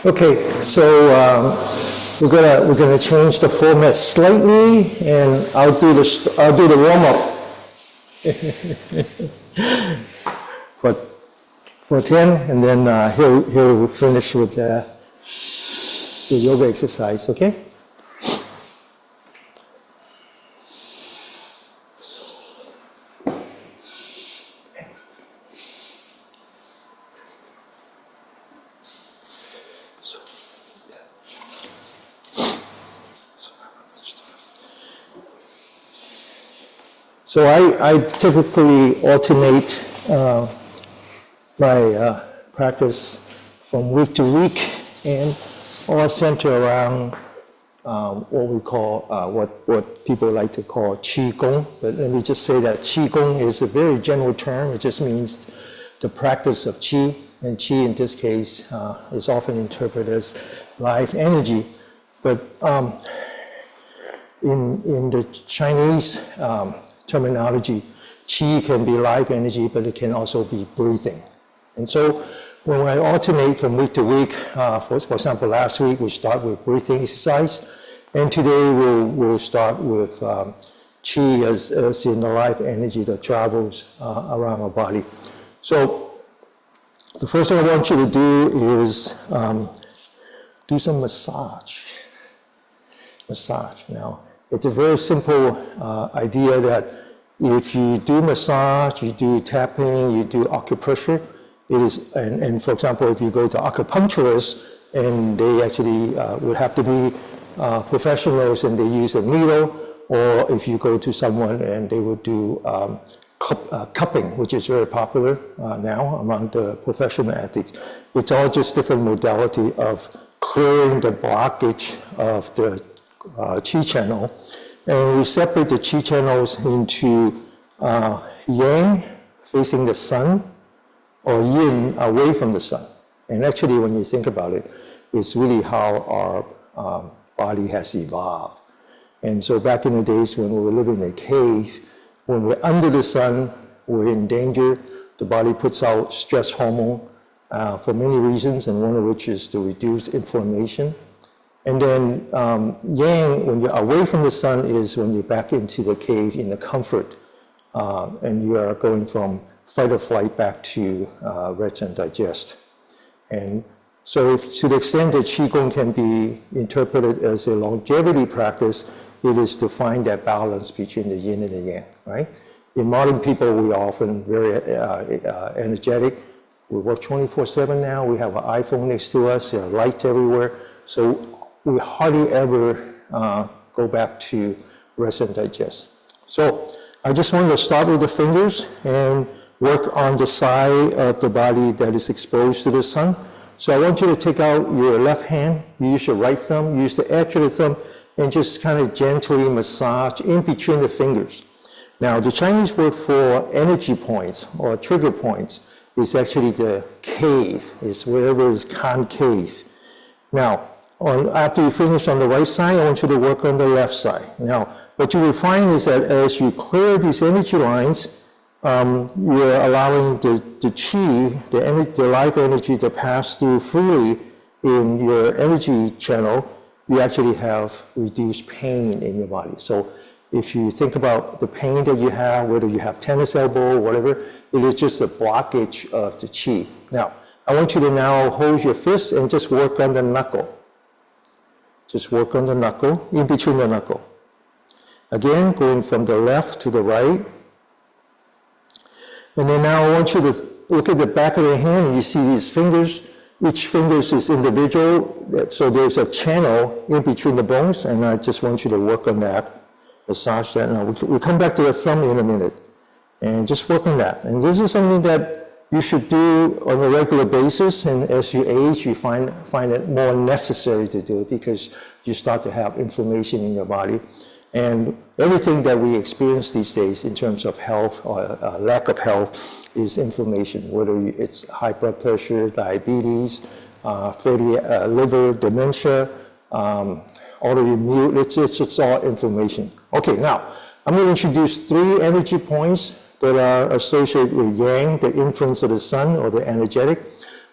Okay, so we're gonna change the format slightly, and I'll do the warm up for 10, and then he'll finish with the yoga exercise. Okay. So I typically alternate my practice from week to week, and all center around what we call, what people like to call Qi Gong. But let me just say that Qi Gong is a very general term. It just means the practice of Qi, and Qi in this case is often interpreted as life energy. But in the Chinese terminology, Qi can be life energy, but it can also be breathing. And so when I alternate from week to week, for example, last week we start with breathing exercise, and today we'll start with Qi as in the life energy that travels around our body. So the first thing I want you to do is do some massage. Now, it's a very simple idea that if you do massage, you do tapping, you do acupressure, it is, and for example, if you go to acupuncturists, and they actually would have to be professionals and they use a needle, or if you go to someone and they would do cupping, which is very popular now among the professional athletes. It's all just different modality of clearing the blockage of the Qi channel. And we separate the Qi channels into Yang, facing the sun, or Yin, away from the sun. And actually, when you think about it, it's really how our body has evolved. And so back in the days when we were living in a cave, when we're under the sun, we're in danger. The body puts out stress hormone for many reasons, and one of which is to reduce inflammation. And then Yang, when you're away from the sun, is when you're back into the cave in the comfort, and you are going from fight or flight back to rest and digest. And so if, to the extent that Qigong can be interpreted as a longevity practice, it is to find that balance between the yin and the yang, right? In modern people, we are often very energetic. We work 24/7 now. We have an iPhone next to us, there are lights everywhere. So we hardly ever go back to rest and digest. So I just wanted to start with the fingers and work on the side of the body that is exposed to the sun. So I want you to take out your left hand, use your right thumb, use the edge of the thumb, and just kind of gently massage in between the fingers. Now, the Chinese word for energy points or trigger points is actually the cave, it's wherever is concave. Now, after you finish on the right side, I want you to work on the left side. Now, what you will find is that as you clear these energy lines, you're allowing the qi, the life energy to pass through freely in your energy channel. You actually have reduced pain in your body. So if you think about the pain that you have, whether you have tennis elbow or whatever, it is just a blockage of the qi. Now, I want you to now hold your fist and just work on the knuckle. Just work on the knuckle, in between the knuckle. Again, going from the left to the right. And then now I want you to look at the back of the hand, and you see these fingers. Each finger is individual, so there's a channel in between the bones, and I just want you to work on that, massage that. Now we'll come back to the thumb in a minute, and just work on that. And this is something that you should do on a regular basis, and as you age, you find it more necessary to do it because you start to have inflammation in your body. And everything that we experience these days in terms of health or lack of health is inflammation, whether it's high blood pressure, diabetes, fatty liver, dementia, autoimmune, it's all inflammation. Okay, now, I'm going to introduce 3 energy points that are associated with yang, the influence of the sun or the energetic.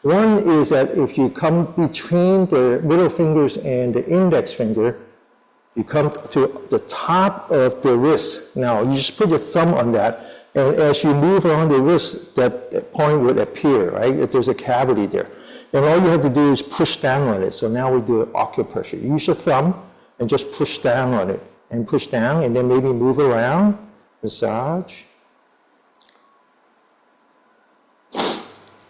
One is that if you come between the middle fingers and the index finger, you come to the top of the wrist. Now, you just put your thumb on that, and as you move around the wrist, that point would appear, right? If there's a cavity there. And all you have to do is push down on it. So now we do acupressure. Use your thumb and just push down on it. And push down, and then maybe move around, massage.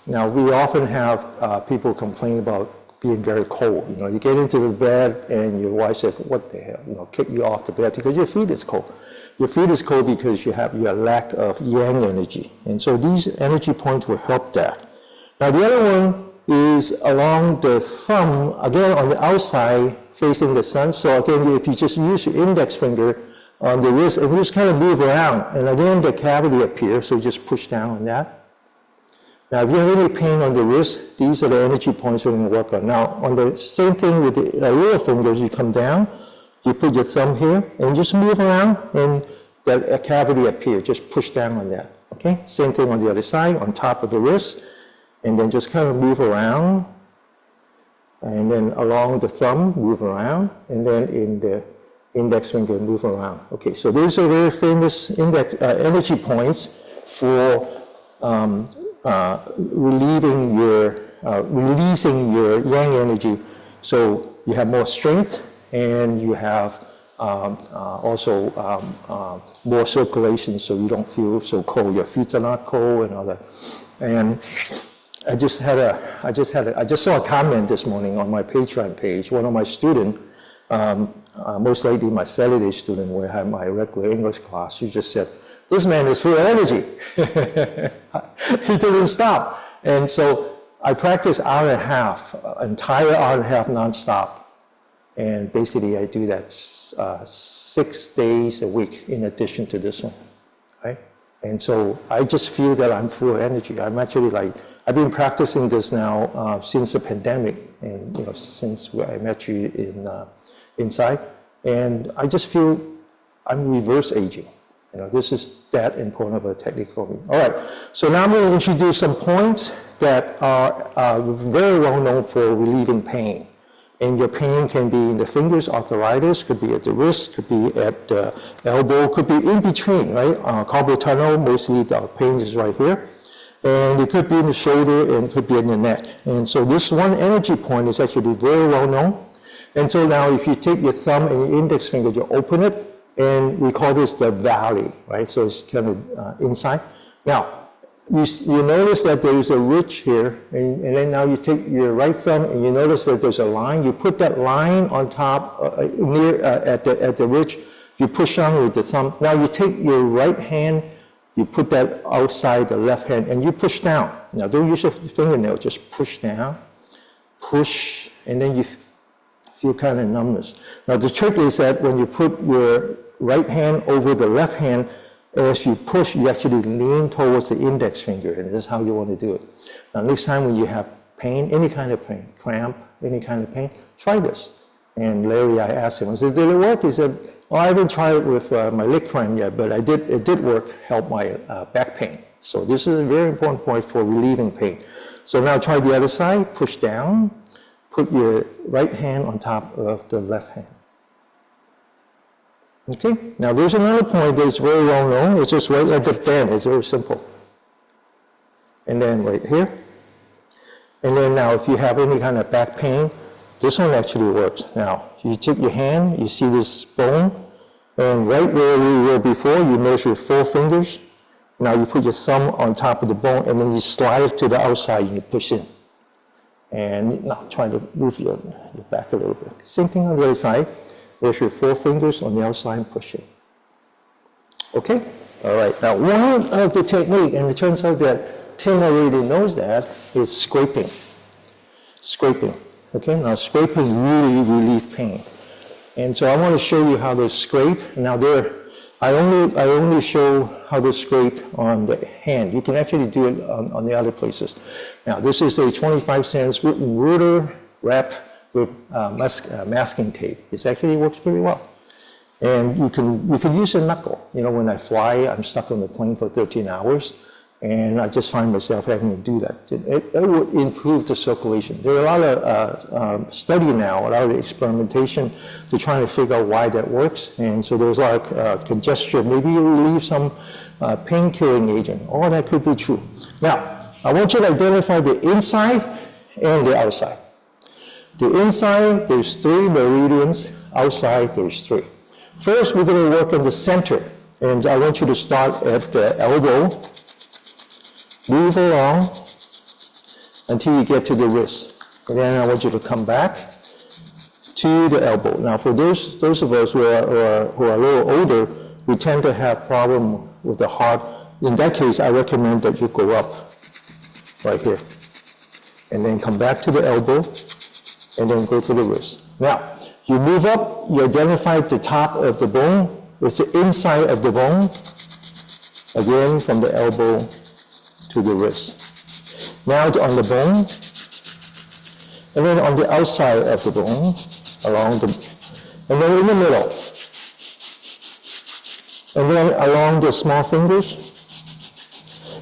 Now, we often have people complain about being very cold. You know, you get into the bed and your wife says, what the hell, you know, kick you off the bed because your feet is cold. Your feet is cold because you have your lack of yang energy. And so these energy points will help that. Now, the other one is along the thumb, again on the outside facing the sun. So again, if you just use your index finger on the wrist and you just kind of move around, and again, the cavity appears, so just push down on that. Now, if you have any pain on the wrist, these are the energy points we're going to work on. Now, on the same thing with the little fingers, you come down, you put your thumb here, and just move around, and that cavity appears. Just push down on that, okay? Same thing on the other side, on top of the wrist, and then just kind of move around, and then along the thumb, move around, and then in the index finger, move around. Okay, so those are very famous energy points for releasing your yang energy, so you have more strength and you have also more circulation, so you don't feel so cold. Your feet are not cold and all that. And I just saw a comment this morning on my Patreon page. One of my students, most likely my Saturday student, where I have my regular English class, she just said, "This man is full of energy." He didn't stop. And so I practice hour and a half, entire hour and a half nonstop. And basically I do that 6 days a week in addition to this one, right? And so I just feel that I'm full of energy. I'm actually I've been practicing this now since the pandemic, and since I met you inside. And I just feel I'm reverse aging. This is that important of a technique for me. All right, so now I'm going to introduce some points that are very well known for relieving pain. And your pain can be in the fingers, arthritis, could be at the wrist, could be at the elbow, could be in between, right? Carpal tunnel, mostly the pain is right here. And it could be in the shoulder and it could be in the neck. And so this one energy point is actually very well known. And so now if you take your thumb and your index finger, you open it, and we call this the valley, right? So it's kind of inside. Now, you notice that there's a ridge here, and then now you take your right thumb and you notice that there's a line. You put that line on top, at the ridge, you push on with the thumb. Now you take your right hand, you put that outside the left hand, and you push down. Now don't use your fingernail, just push down, push, and then you feel kind of numbness. Now the trick is that when you put your right hand over the left hand, as you push, you actually lean towards the index finger, and this is how you want to do it. Now next time when you have pain, any kind of pain, cramp, any kind of pain, try this. And Larry, I asked him, I said, did it work? He said, well, I haven't tried it with my leg cramp yet, but it did work, help my back pain. So this is a very important point for relieving pain. So now try the other side, push down, put your right hand on top of the left hand. Okay, now there's another point that is very well known. It's just right at the bend. It's very simple. And then right here. And then now if you have any kind of back pain, this one actually works. Now, you take your hand, you see this bone, and right where we were before, you measure 4 fingers. Now you put your thumb on top of the bone, and then you slide it to the outside, and you push in. And now try to move your back a little bit. Same thing on the other side. Measure 4 fingers on the outside and push it. Okay? All right. Now, one of the technique, and it turns out that Tim already knows that, is scraping. Scraping. Okay? Now, scraping really relieves pain. And so I want to show you how to scrape. Now, I only show how to scrape on the hand. You can actually do it on the other places. Now, this is a 25-cent ruler wrap with masking tape. It actually works pretty well. And you can use a knuckle. When I fly, I'm stuck on the plane for 13 hours. And I just find myself having to do that. It would improve the circulation. There are a lot of study now, a lot of experimentation to try to figure out why that works. And so there's a lot of congestion. Maybe you relieve some pain-killing agent. All that could be true. Now, I want you to identify the inside and the outside. The inside, there's 3 meridians. Outside, there's 3. First, we're going to work on the center. And I want you to start at the elbow. Move along until you get to the wrist. And then I want you to come back to the elbow. Now, for those of us who are a little older, we tend to have problem with the heart. In that case, I recommend that you go up right here. And then come back to the elbow, and then go to the wrist. Now, you move up, you identify the top of the bone. It's the inside of the bone. Again, from the elbow to the wrist. Now on the bone, and then on the outside of the bone, and then in the middle, and then along the small fingers.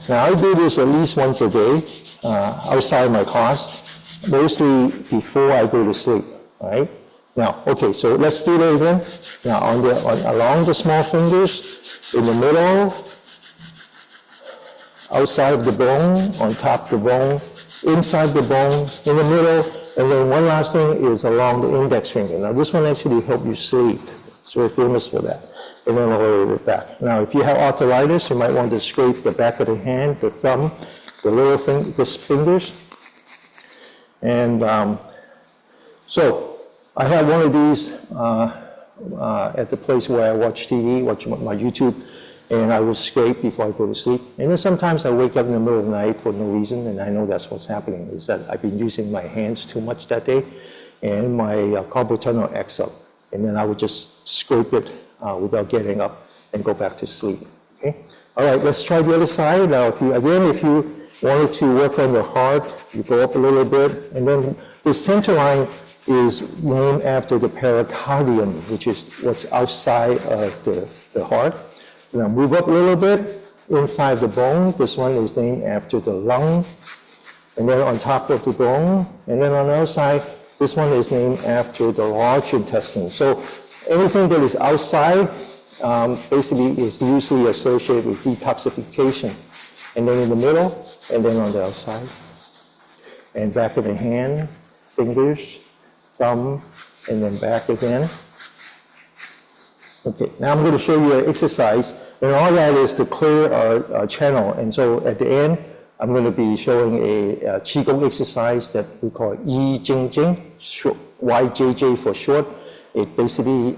Now I do this at least once a day, outside my class, mostly before I go to sleep, right? Now, okay, so let's do that again. Now along the small fingers, in the middle, outside of the bone, on top of the bone, inside the bone, in the middle, and then one last thing is along the index finger. Now this one actually helps you sleep. It's very famous for that. And then all the way back. Now if you have arthritis, you might want to scrape the back of the hand, the thumb, the little fingers. And so I have one of these at the place where I watch TV, watch my YouTube, and I will scrape before I go to sleep. And then sometimes I wake up in the middle of the night for no reason, and I know that's what's happening, is that I've been using my hands too much that day, and my carpal tunnel acts up. And then I would just scrape it without getting up and go back to sleep, okay? All right, let's try the other side. Now, if you wanted to work on the heart, you go up a little bit, and then the center line is named after the pericardium, which is what's outside of the heart. Now move up a little bit inside the bone. This one is named after the lung. And then on top of the bone. And then on the other side, this one is named after the large intestine. So anything that is outside basically is usually associated with detoxification. And then in the middle, and then on the outside. And back of the hand, fingers, thumb, and then back again. Okay, now I'm going to show you an exercise, and all that is to clear our channel. And so at the end, I'm going to be showing a Qigong exercise that we call Yi Jing Jing, YJJ for short. It basically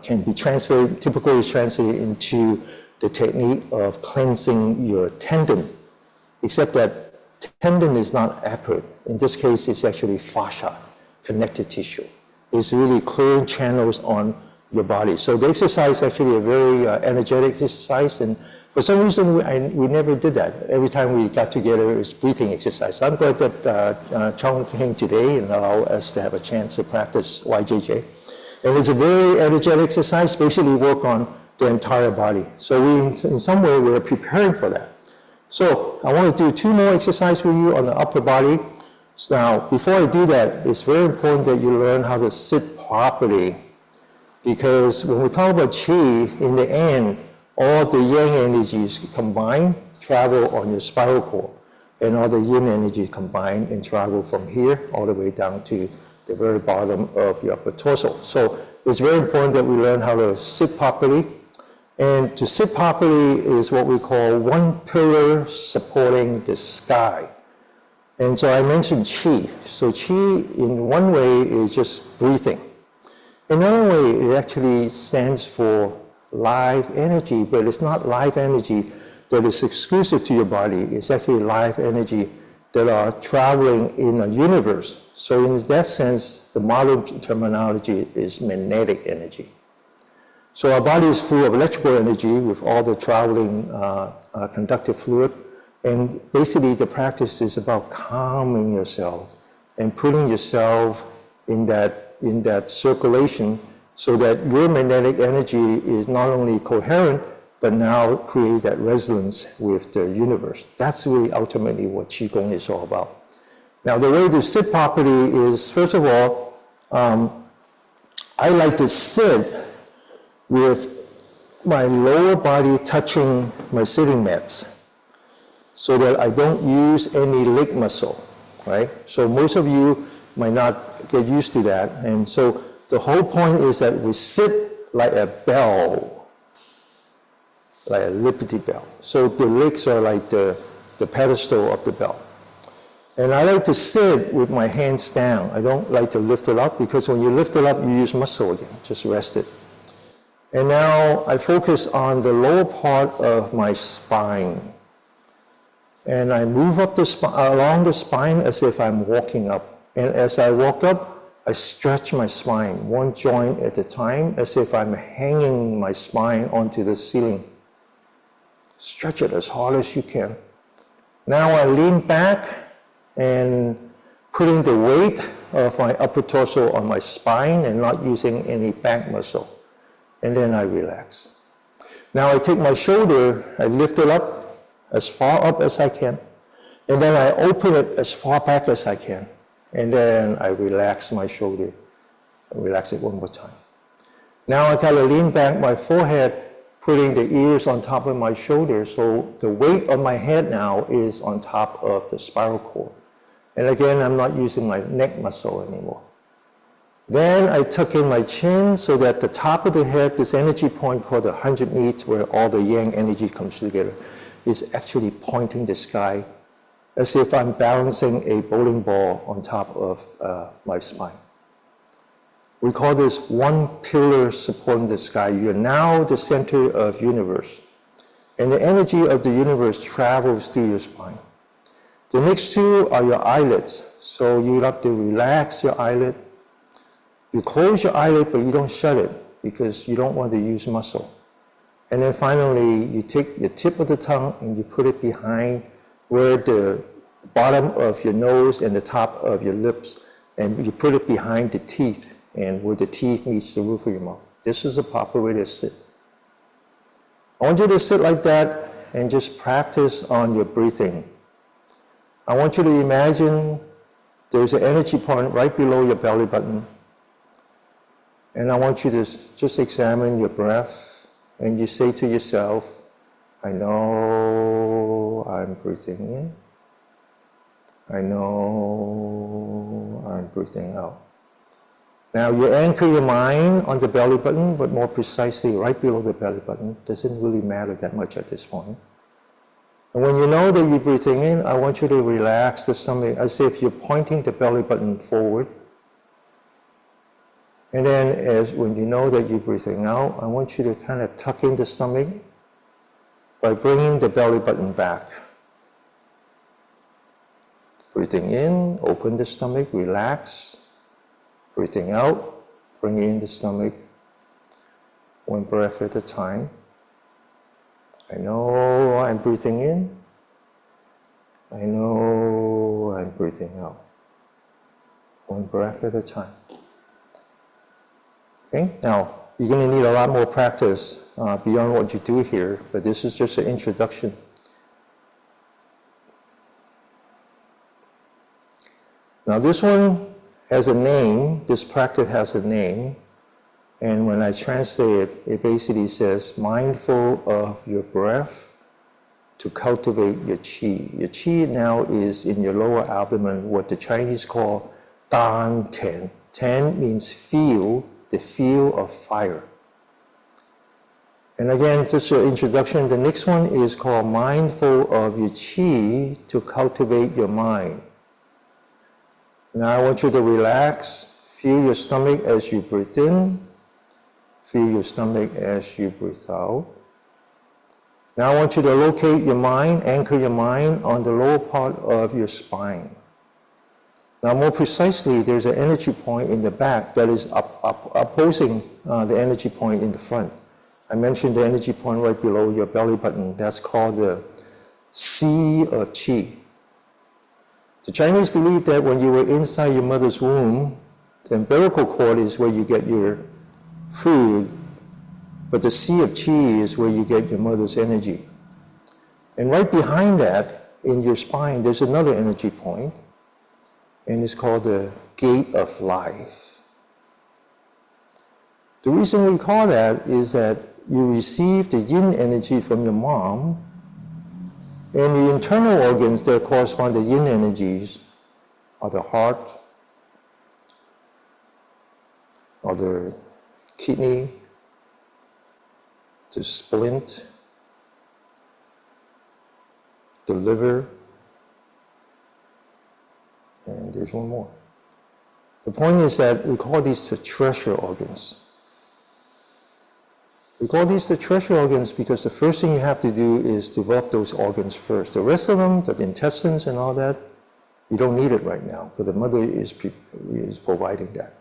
can be translated, typically is translated into the technique of cleansing your tendon, except that tendon is not accurate. In this case, it's actually fascia, connective tissue. It's really clearing channels on your body. So the exercise is actually a very energetic exercise, and for some reason we never did that. Every time we got together, it was breathing exercise. So I'm glad that Chong came today and allowed us to have a chance to practice YJJ. And it's a very energetic exercise, basically work on the entire body. So in some way, we're preparing for that. So I want to do 2 more exercises with you on the upper body. So now, before I do that, it's very important that you learn how to sit properly. Because when we talk about Qi, in the end, all the yang energies combine, travel on your spinal cord, and all the yin energy combine and travel from here all the way down to the very bottom of your upper torso. So it's very important that we learn how to sit properly. And to sit properly is what we call one pillar supporting the sky. And so I mentioned Qi. So Qi, in one way, is just breathing. Another way, it actually stands for live energy, but it's not live energy that is exclusive to your body. It's actually live energy that are traveling in a universe. So in that sense, the modern terminology is magnetic energy. So our body is full of electrical energy with all the traveling conductive fluid. And basically the practice is about calming yourself and putting yourself in that circulation so that your magnetic energy is not only coherent, but now it creates that resonance with the universe. That's really ultimately what Qigong is all about. Now, the way to sit properly is, first of all, I like to sit with my lower body touching my sitting mats so that I don't use any leg muscle, right? So most of you might not get used to that. And so the whole point is that we sit like a bell, like a Liberty Bell. So the legs are like the pedestal of the bell. And I like to sit with my hands down. I don't like to lift it up because when you lift it up, you use muscle again. Just rest it. And now I focus on the lower part of my spine. And I move up along the spine as if I'm walking up. And as I walk up, I stretch my spine, one joint at a time, as if I'm hanging my spine onto the ceiling. Stretch it as hard as you can. Now I lean back and putting the weight of my upper torso on my spine and not using any back muscle. And then I relax. Now I take my shoulder, I lift it up as far up as I can, and then I open it as far back as I can. And then I relax my shoulder. I relax it one more time. Now I kind of lean back my forehead, putting the ears on top of my shoulder, so the weight of my head now is on top of the spinal cord. And again, I'm not using my neck muscle anymore. Then I tuck in my chin so that the top of the head, this energy point called the 100 meets, where all the yang energy comes together, is actually pointing the sky as if I'm balancing a bowling ball on top of my spine. We call this one pillar supporting the sky. You're now the center of universe. And the energy of the universe travels through your spine. The next two are your eyelids. So you have to relax your eyelid. You close your eyelid, but you don't shut it because you don't want to use muscle. And then finally, you take your tip of the tongue and you put it behind where the bottom of your nose and the top of your lips, and you put it behind the teeth and where the teeth meets the roof of your mouth. This is a proper way to sit. I want you to sit like that and just practice on your breathing. I want you to imagine there's an energy point right below your belly button. And I want you to just examine your breath and you say to yourself, I know I'm breathing in. I know I'm breathing out. Now you anchor your mind on the belly button, but more precisely right below the belly button. Doesn't really matter that much at this point. And when you know that you're breathing in, I want you to relax the stomach as if you're pointing the belly button forward. And then when you know that you're breathing out, I want you to kind of tuck in the stomach by bringing the belly button back. Breathing in, open the stomach, relax. Breathing out, bring in the stomach, one breath at a time. I know I'm breathing in. I know I'm breathing out. One breath at a time. Okay, now you're going to need a lot more practice beyond what you do here, but this is just an introduction. Now this one has a name, this practice has a name, and when I translate it, it basically says, mindful of your breath to cultivate your qi. Your qi now is in your lower abdomen, what the Chinese call dan ten. Ten means feel, the feel of fire. And again, just an introduction, the next one is called mindful of your qi to cultivate your mind. Now I want you to relax, feel your stomach as you breathe in, feel your stomach as you breathe out. Now I want you to locate your mind, anchor your mind on the lower part of your spine. Now more precisely, there's an energy point in the back that is opposing the energy point in the front. I mentioned the energy point right below your belly button. That's called the sea of qi. The Chinese believe that when you were inside your mother's womb, the umbilical cord is where you get your food, but the sea of qi is where you get your mother's energy. And right behind that, in your spine, there's another energy point, and it's called the gate of life. The reason we call that is that you receive the yin energy from your mom, and the internal organs that correspond to yin energies are the heart, or the kidney, the splint, the liver, and there's one more. The point is that we call these the treasure organs. We call these the treasure organs because the first thing you have to do is develop those organs first. The rest of them, the intestines and all that, you don't need it right now, but the mother is providing that.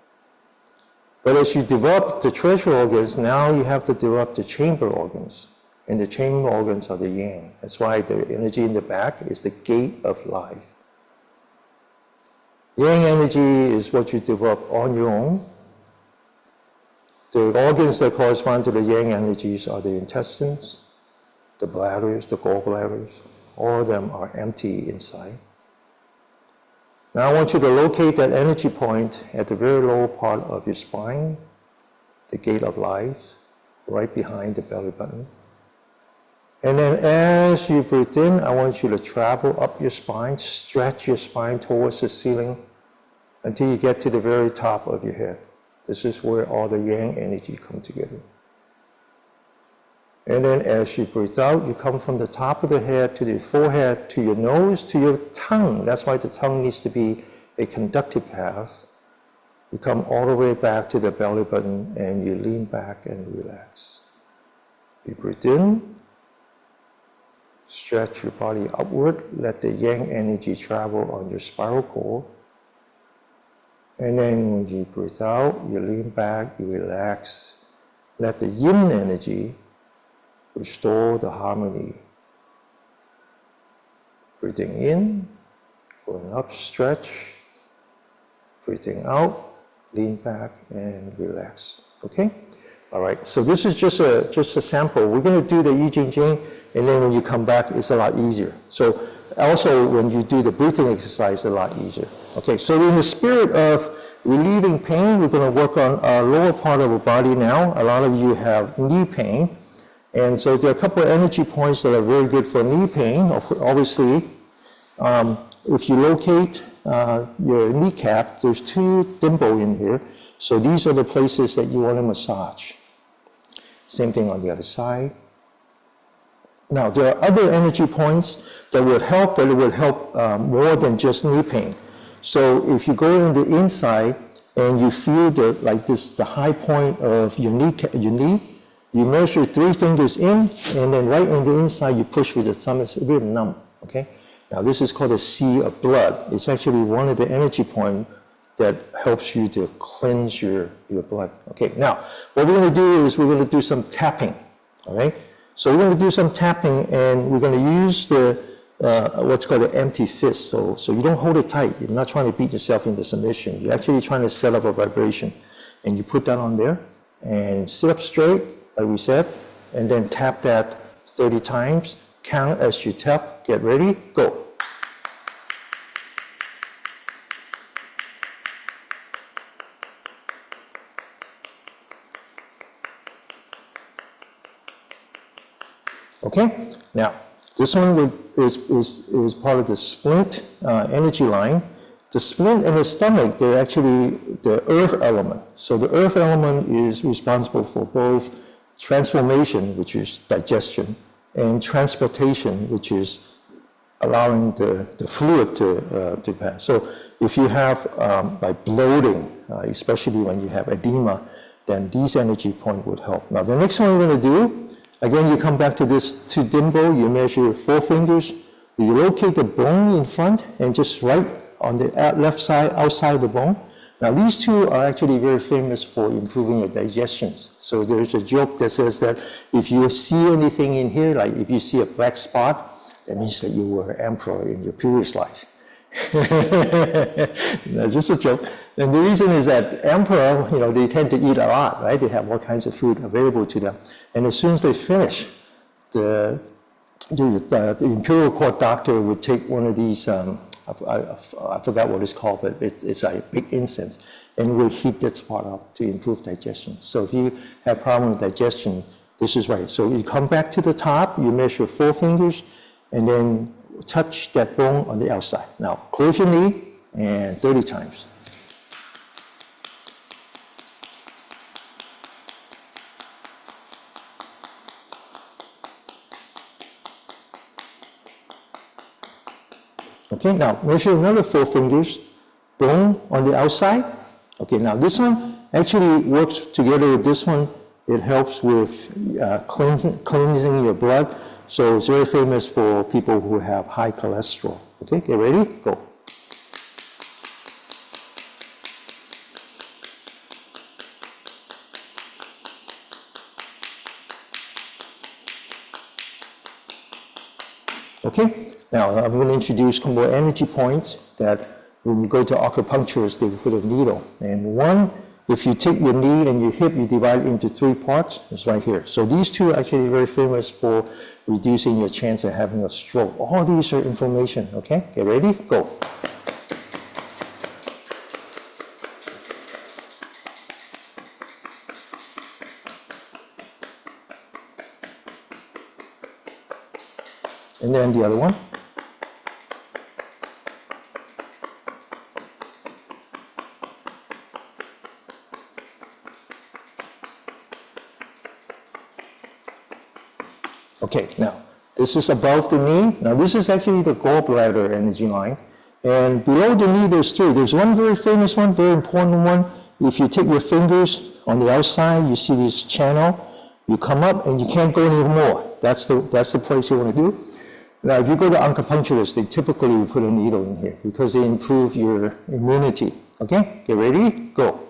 But as you develop the treasure organs, now you have to develop the chamber organs. And the chamber organs are the yang. That's why the energy in the back is the gate of life. Yang energy is what you develop on your own. The organs that correspond to the yang energies are the intestines, the bladders, the gallbladders. All of them are empty inside. Now I want you to locate that energy point at the very lower part of your spine, the gate of life, right behind the belly button. And then as you breathe in, I want you to travel up your spine, stretch your spine towards the ceiling until you get to the very top of your head. This is where all the yang energy come together. And then as you breathe out, you come from the top of the head to the forehead, to your nose, to your tongue. That's why the tongue needs to be a conductive path. You come all the way back to the belly button and you lean back and relax. You breathe in, stretch your body upward, let the yang energy travel on your spiral cord. And then when you breathe out, you lean back, you relax. Let the yin energy restore the harmony. Breathing in, going up, stretch. Breathing out, lean back and relax. Okay? All right, so this is just a sample. We're going to do the Yi Jing Jing, and then when you come back, it's a lot easier. So also when you do the breathing exercise, it's a lot easier. Okay, so in the spirit of relieving pain, we're going to work on our lower part of the body now. A lot of you have knee pain. And so there are a couple of energy points that are very good for knee pain. Obviously, if you locate your kneecap, there's two dimple in here. So these are the places that you want to massage. Same thing on the other side. Now, there are other energy points that would help, but it would help more than just knee pain. So if you go in the inside and you feel the high point of your knee, you measure 3 fingers in, and then right in the inside you push with the thumb. It's very numb, okay? Now this is called a sea of blood. It's actually one of the energy points that helps you to cleanse your blood. Okay, now what we're going to do is we're going to do some tapping, all right? So we're going to do some tapping, and we're going to use the what's called an empty fist. So you don't hold it tight. You're not trying to beat yourself into submission. You're actually trying to set up a vibration. And you put that on there, and sit up straight, like we said, and then tap that 30 times. Count as you tap. Get ready, go. Okay, now this one is part of the splint energy line. The splint and the stomach, they're actually the earth element. So the earth element is responsible for both transformation, which is digestion, and transportation, which is allowing the fluid to pass. So if you have like bloating, especially when you have edema, then these energy points would help. Now the next one we're going to do, again, you come back to this 2 dimple, you measure 4 fingers, you locate the bone in front and just right on the left side, outside the bone. Now these two are actually very famous for improving your digestion. So there's a joke that says that if you see anything in here, like if you see a black spot, that means that you were an emperor in your previous life. That's just a joke. And the reason is that emperor, they tend to eat a lot, right? They have all kinds of food available to them. And as soon as they finish, the imperial court doctor would take one of these, I forgot what it's called, but it's a big incense, and will heat that spot up to improve digestion. So if you have problem with digestion, this is right. So you come back to the top, you measure 4 fingers, and then touch that bone on the outside. Now, close your knee, and 30 times. Okay, now measure another 4 fingers, bone on the outside. Okay, now this one actually works together with this one. It helps with cleansing your blood. So it's very famous for people who have high cholesterol. Okay, get ready, go. Okay, now I'm going to introduce a couple more energy points that when you go to acupuncturists, they will put a needle. And one, if you take your knee and your hip, you divide it into 3 parts, it's right here. So these two are actually very famous for reducing your chance of having a stroke. All these are inflammation, okay? Get ready, go. And then the other one. Okay, now this is above the knee. Now this is actually the gallbladder energy line. And below the knee there's 3. There's one very famous one, very important one. If you take your fingers on the outside, you see this channel. You come up and you can't go any more. That's the place you want to do. Now if you go to acupuncturists, they typically will put a needle in here because they improve your immunity. Okay, get ready, go.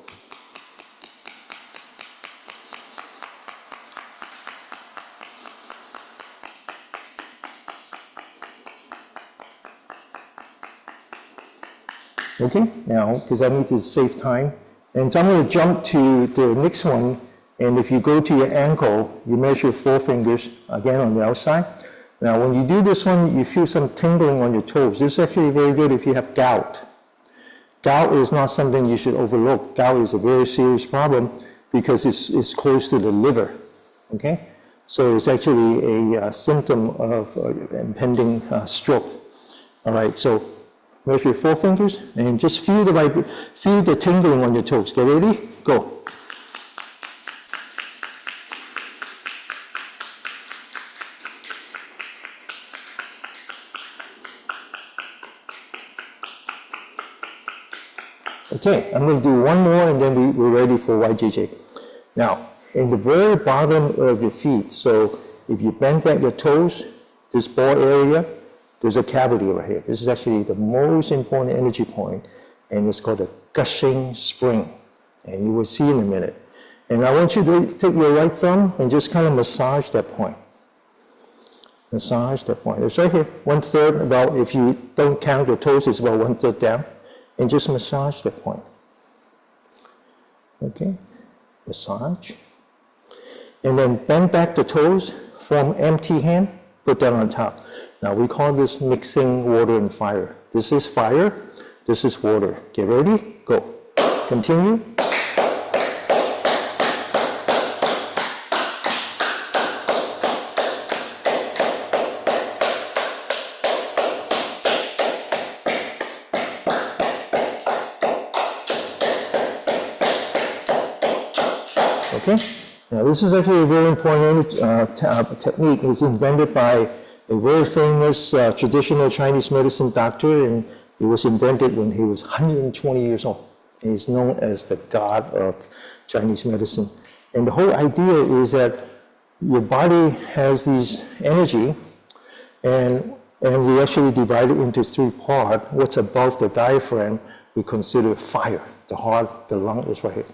Okay, now, because I need to save time, and so I'm going to jump to the next one, and if you go to your ankle, you measure 4 fingers, again on the outside. Now, when you do this one, you feel some tingling on your toes. This is actually very good if you have gout. Gout is not something you should overlook. Gout is a very serious problem because it's close to the liver, okay? So it's actually a symptom of impending stroke. All right, so measure 4 fingers and just feel the tingling on your toes. Get ready? Go. Okay, I'm going to do one more and then we're ready for YJJ. Now, in the very bottom of your feet, so if you bend back your toes, this ball area, there's a cavity right here. This is actually the most important energy point, and it's called the gushing spring. And you will see in a minute. And I want you to take your right thumb and just kind of massage that point. Massage that point. It's right here, 1/3, about, if you don't count your toes, it's about 1/3 down. And just massage that point. Okay, massage. And then bend back the toes, form empty hand, put that on top. Now we call this mixing water and fire. This is fire, this is water. Get ready, go. Continue. Okay, now this is actually a very important technique. It's invented by a very famous traditional Chinese medicine doctor, and it was invented when he was 120 years old. And he's known as the god of Chinese medicine. And the whole idea is that your body has this energy, and we actually divide it into 3 parts. What's above the diaphragm, we consider fire. The heart, the lung is right here.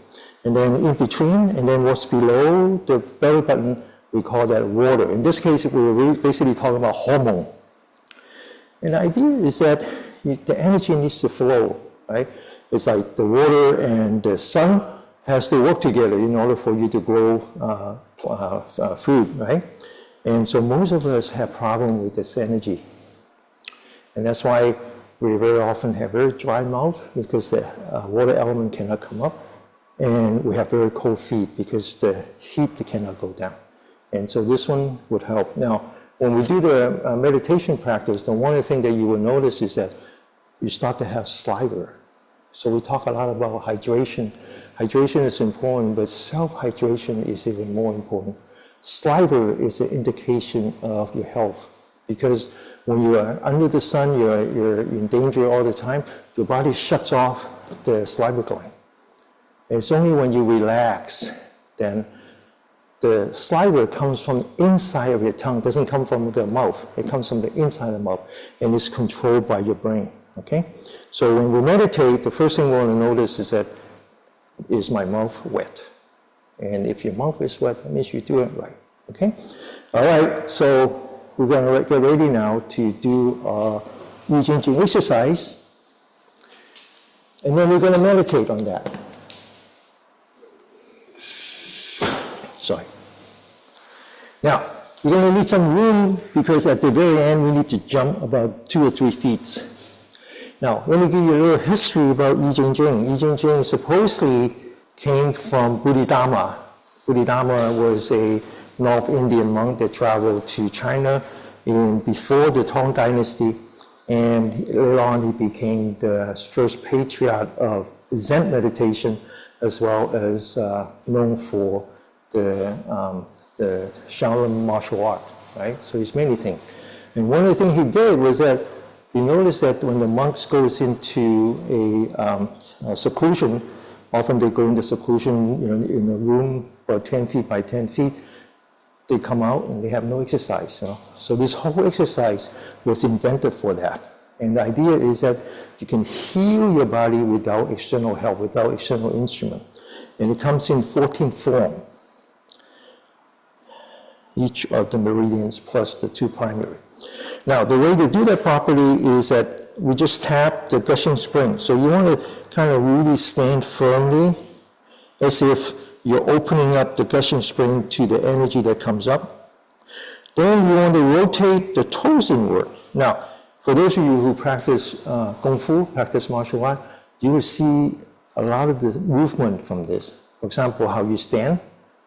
And then in between, and then what's below the belly button, we call that water. In this case, we're basically talking about hormone. And the idea is that the energy needs to flow, right? It's like the water and the sun has to work together in order for you to grow food, right? And so most of us have problem with this energy. And that's why we very often have very dry mouth because the water element cannot come up. And we have very cold feet because the heat cannot go down. And so this one would help. Now, when we do the meditation practice, the one thing that you will notice is that you start to have saliva. So we talk a lot about hydration. Hydration is important, but self-hydration is even more important. Saliva is an indication of your health because when you are under the sun, you're in danger all the time, your body shuts off the saliva gland. It's only when you relax, then the saliva comes from the inside of your tongue. It doesn't come from the mouth. It comes from the inside of the mouth, and it's controlled by your brain, okay? So when we meditate, the first thing we want to notice is that, is my mouth wet? And if your mouth is wet, that means you do it right, okay? All right, so we're going to get ready now to do our Yogic exercise, and then we're going to meditate on that. Sorry. Now, we're going to need some room because at the very end we need to jump about 2 or 3 feet. Now, let me give you a little history about Yogic supposedly came from Bodhidharma. Bodhidharma was a North Indian monk that traveled to China before the Tang Dynasty, and later on he became the first patriarch of Zen meditation, as well as known for the Shaolin martial art, right? So it's many things. And one of the things he did was that he noticed that when the monks goes into a seclusion, often they go into seclusion, in a room about 10 feet by 10 feet, they come out and they have no exercise. So this whole exercise was invented for that. And the idea is that you can heal your body without external help, without external instrument. And it comes in 14 forms. Each of the meridians plus the 2 primary. Now, the way to do that properly is that we just tap the gushing spring. So you want to kind of really stand firmly as if you're opening up the gushing spring to the energy that comes up. Then you want to rotate the toes inward. Now, for those of you who practice Kung Fu, practice martial art, you will see a lot of the movement from this. For example, how you stand,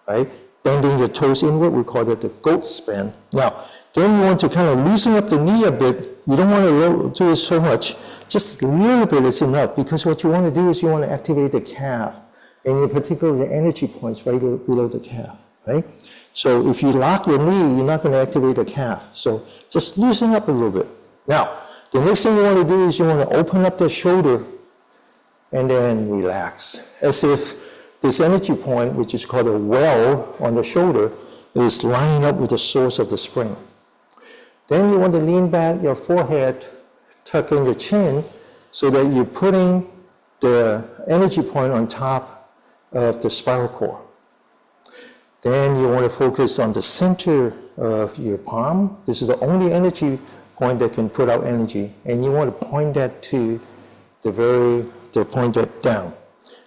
right? Bending your toes inward, we call that the goat span. Now, then you want to kind of loosen up the knee a bit. You don't want to do it so much. Just a little bit is enough, because what you want to do is you want to activate the calf, and in particular the energy points right below the calf, right? So if you lock your knee, you're not going to activate the calf. So just loosen up a little bit. Now, the next thing you want to do is you want to open up the shoulder and then relax, as if this energy point, which is called a well on the shoulder, is lining up with the source of the spring. Then you want to lean back your forehead, tuck in your chin, so that you're putting the energy point on top of the spiral cord. Then you want to focus on the center of your palm. This is the only energy point that can put out energy, and you want to point that to the point that down.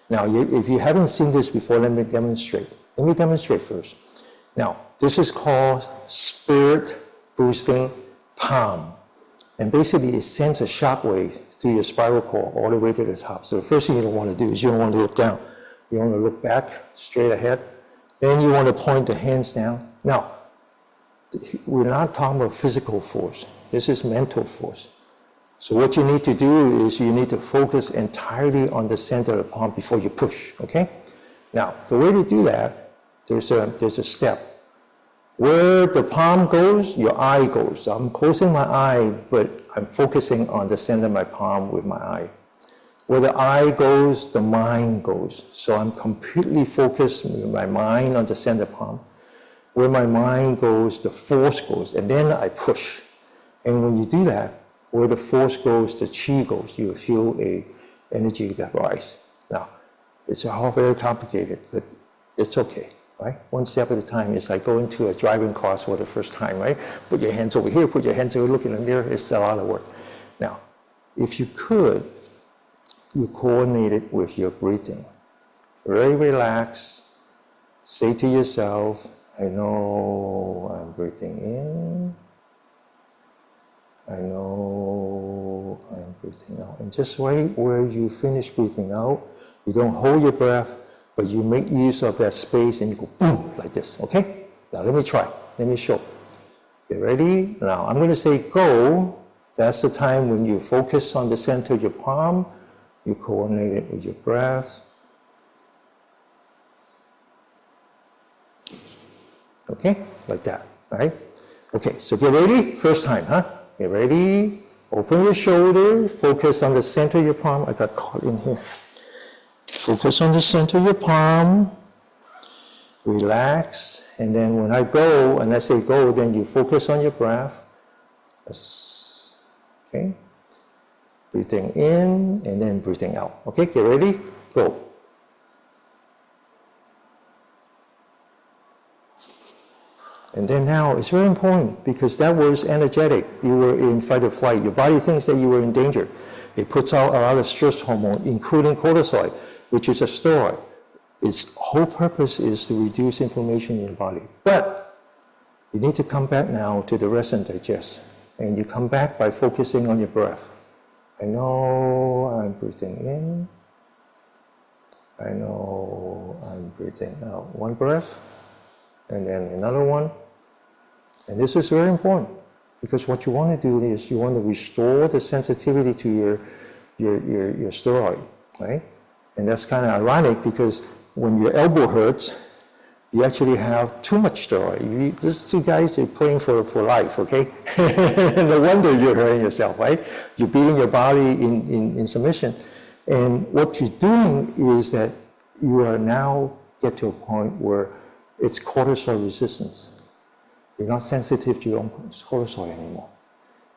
Now, if you haven't seen this before, let me demonstrate. Let me demonstrate first. Now, this is called spirit boosting palm. And basically, it sends a shock wave through your spiral cord all the way to the top. So the first thing you don't want to do is you don't want to look down. You want to look back, straight ahead. Then you want to point the hands down. Now, we're not talking about physical force. This is mental force. So what you need to do is you need to focus entirely on the center of the palm before you push, okay? Now, the way to do that, there's a step. Where the palm goes, your eye goes. I'm closing my eye, but I'm focusing on the center of my palm with my eye. Where the eye goes, the mind goes. So I'm completely focused with my mind on the center palm. Where my mind goes, the force goes, and then I push. And when you do that, where the force goes, the chi goes. You feel a energy that rise. Now, it's all very complicated, but it's okay, right? One step at a time. It's like going to a driving class for the first time, right? Put your hands over here, put your hands over, look in the mirror. It's a lot of work. Now, if you could, you coordinate it with your breathing. Very relaxed. Say to yourself, I know I'm breathing in. I know I'm breathing out. And just right where you finish breathing out, you don't hold your breath, but you make use of that space and you go boom, like this, okay? Now let me try, let me show. Get ready? Now I'm going to say go. That's the time when you focus on the center of your palm, you coordinate it with your breath. Okay, like that, right? Okay, so get ready, first time, huh? Get ready, open your shoulder, focus on the center of your palm. I got caught in here. Focus on the center of your palm, relax, and then when I go, and I say go, then you focus on your breath. Okay? Breathing in, and then breathing out. Okay, get ready, go. And then now, it's very important because that was energetic. You were in fight or flight. Your body thinks that you were in danger. It puts out a lot of stress hormone, including cortisol, which is a steroid. Its whole purpose is to reduce inflammation in your body. But you need to come back now to the rest and digest. And you come back by focusing on your breath. I know I'm breathing in. I know I'm breathing out. One breath, and then another one. And this is very important because what you want to do is you want to restore the sensitivity to your steroid, right? And that's kind of ironic because when your elbow hurts, you actually have too much steroid. These two guys are playing for life, okay? No wonder you're hurting yourself, right? You're beating your body in submission. And what you're doing is that you are now get to a point where it's cortisol resistance. You're not sensitive to your own cortisol anymore.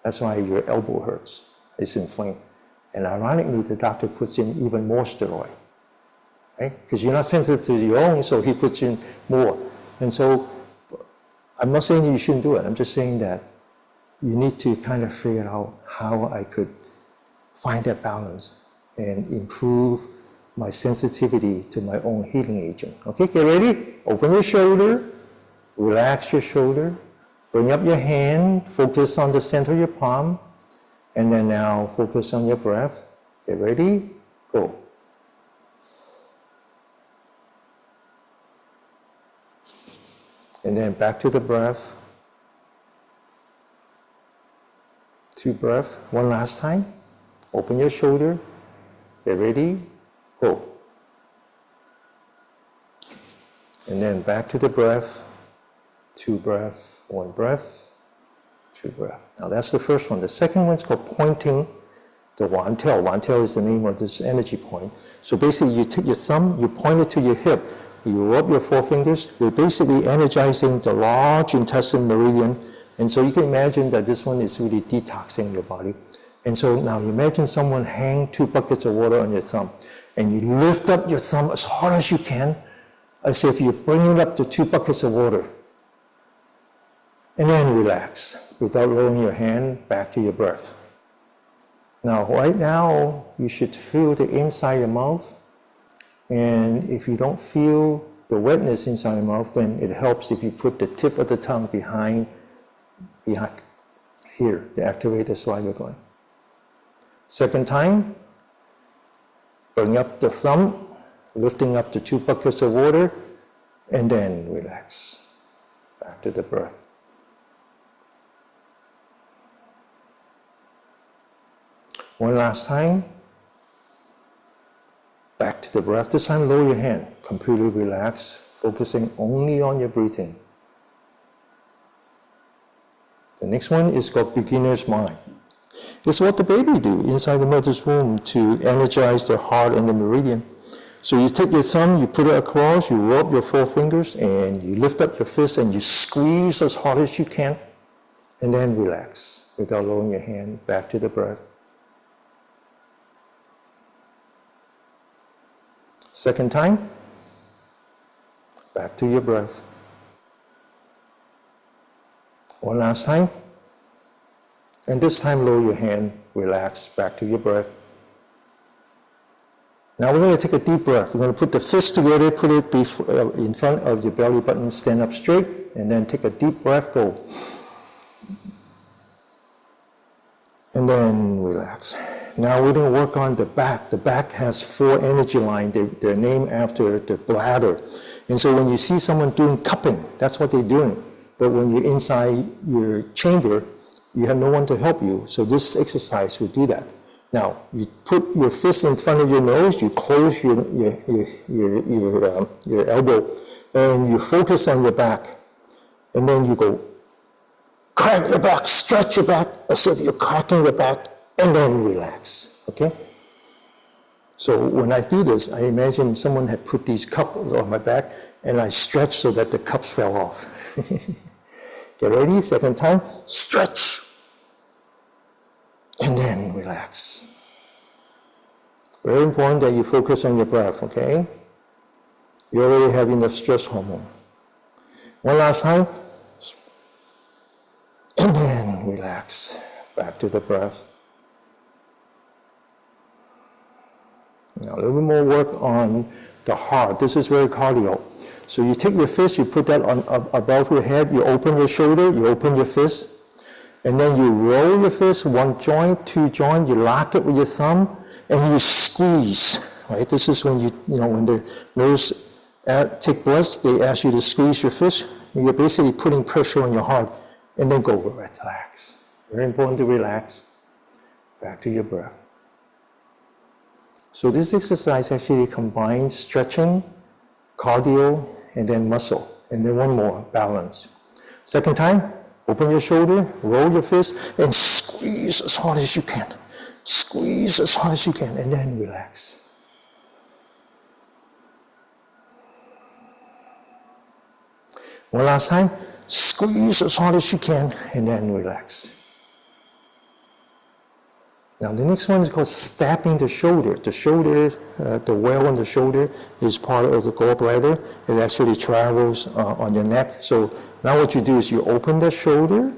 That's why your elbow hurts. It's inflamed. And ironically, the doctor puts in even more steroid, right? Because you're not sensitive to your own, so he puts in more. And so I'm not saying you shouldn't do it. I'm just saying that you need to kind of figure out how I could find that balance and improve my sensitivity to my own healing agent. Okay, get ready? Open your shoulder. Relax your shoulder, bring up your hand, focus on the center of your palm, and then now focus on your breath. Get ready, go. And then back to the breath. 2 breaths, one last time. Open your shoulder, get ready, go. And then back to the breath. 2 breaths, 1 breath, 2 breaths. Now that's the first one. The second one's called pointing the wantel. Wantel is the name of this energy point. So basically you take your thumb, you point it to your hip, you rub your 4 fingers, you're basically energizing the large intestine meridian. And so you can imagine that this one is really detoxing your body. And so now imagine someone hang 2 buckets of water on your thumb and you lift up your thumb as hard as you can, as if you're bringing up the 2 buckets of water. And then relax without lowering your hand back to your breath. Now, right now, you should feel the inside of your mouth. And if you don't feel the wetness inside your mouth, then it helps if you put the tip of the tongue behind here to activate the saliva gland. Second time, bring up the thumb, lifting up the 2 buckets of water, and then relax back to the breath. One last time. Back to the breath. This time, lower your hand. Completely relax, focusing only on your breathing. The next one is called beginner's mind. It's what the baby do inside the mother's womb to energize their heart and the meridian. So you take your thumb, you put it across, you rub your 4 fingers, and you lift up your fist and you squeeze as hard as you can, and then relax without lowering your hand back to the breath. Second time, back to your breath. One last time. And this time, lower your hand, relax, back to your breath. Now we're going to take a deep breath. We're going to put the fists together, put it in front of your belly button, stand up straight, and then take a deep breath, go. And then relax. Now we're going to work on the back. The back has 4 energy lines. They're named after the bladder. And so when you see someone doing cupping, that's what they're doing. But when you're inside your chamber, you have no one to help you. So this exercise will do that. Now, you put your fist in front of your nose, you close your elbow, and you focus on your back. And then you go, crank your back, stretch your back, as if you're cracking your back, and then relax, okay? So when I do this, I imagine someone had put these cups on my back, and I stretch so that the cups fell off. Get ready, second time, stretch. And then relax. Very important that you focus on your breath, okay? You already have enough stress hormone. One last time. And then relax. Back to the breath. Now a little bit more work on the heart. This is very cardio. So you take your fist, you put that on above your head, you open your shoulder, you open your fist. And then you roll your fist, 1 joint, 2 joint, you lock it with your thumb, and you squeeze, right? This is when when the nurse take blood, they ask you to squeeze your fist. You're basically putting pressure on your heart, and then go relax. Very important to relax. Back to your breath. So this exercise actually combines stretching, cardio, and then muscle. And then one more, balance. Second time. Open your shoulder, roll your fist, and squeeze as hard as you can. Squeeze as hard as you can, and then relax. One last time, squeeze as hard as you can, and then relax. Now the next one is called stabbing the shoulder. The shoulder, the well on the shoulder is part of the gallbladder. It actually travels on your neck. So now what you do is you open the shoulder,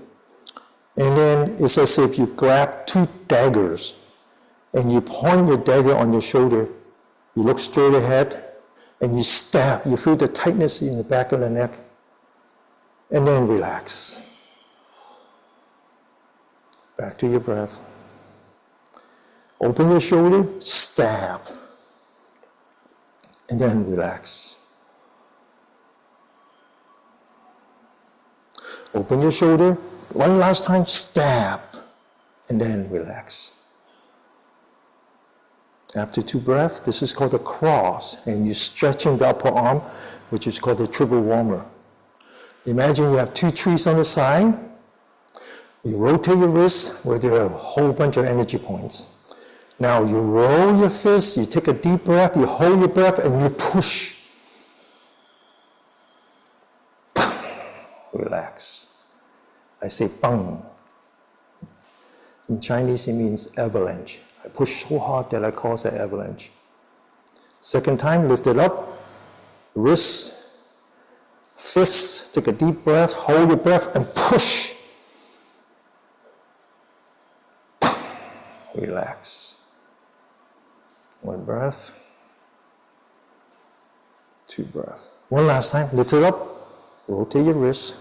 and then it's as if you grab 2 daggers, and you point your dagger on your shoulder. You look straight ahead, and you stab. You feel the tightness in the back of the neck, and then relax. Back to your breath. Open your shoulder, stab, and then relax. Open your shoulder, one last time, stab, and then relax. After 2 breaths, this is called a cross, and you're stretching the upper arm, which is called the triple warmer. Imagine you have 2 trees on the side. You rotate your wrists where there are a whole bunch of energy points. Now you roll your fist, you take a deep breath, you hold your breath, and you push. Relax. I say bang. In Chinese, it means avalanche. I push so hard that I cause an avalanche. Second time, lift it up. Wrists, fists, take a deep breath, hold your breath, and push. Relax. 1 breath, 2 breaths. One last time, lift it up, rotate your wrist,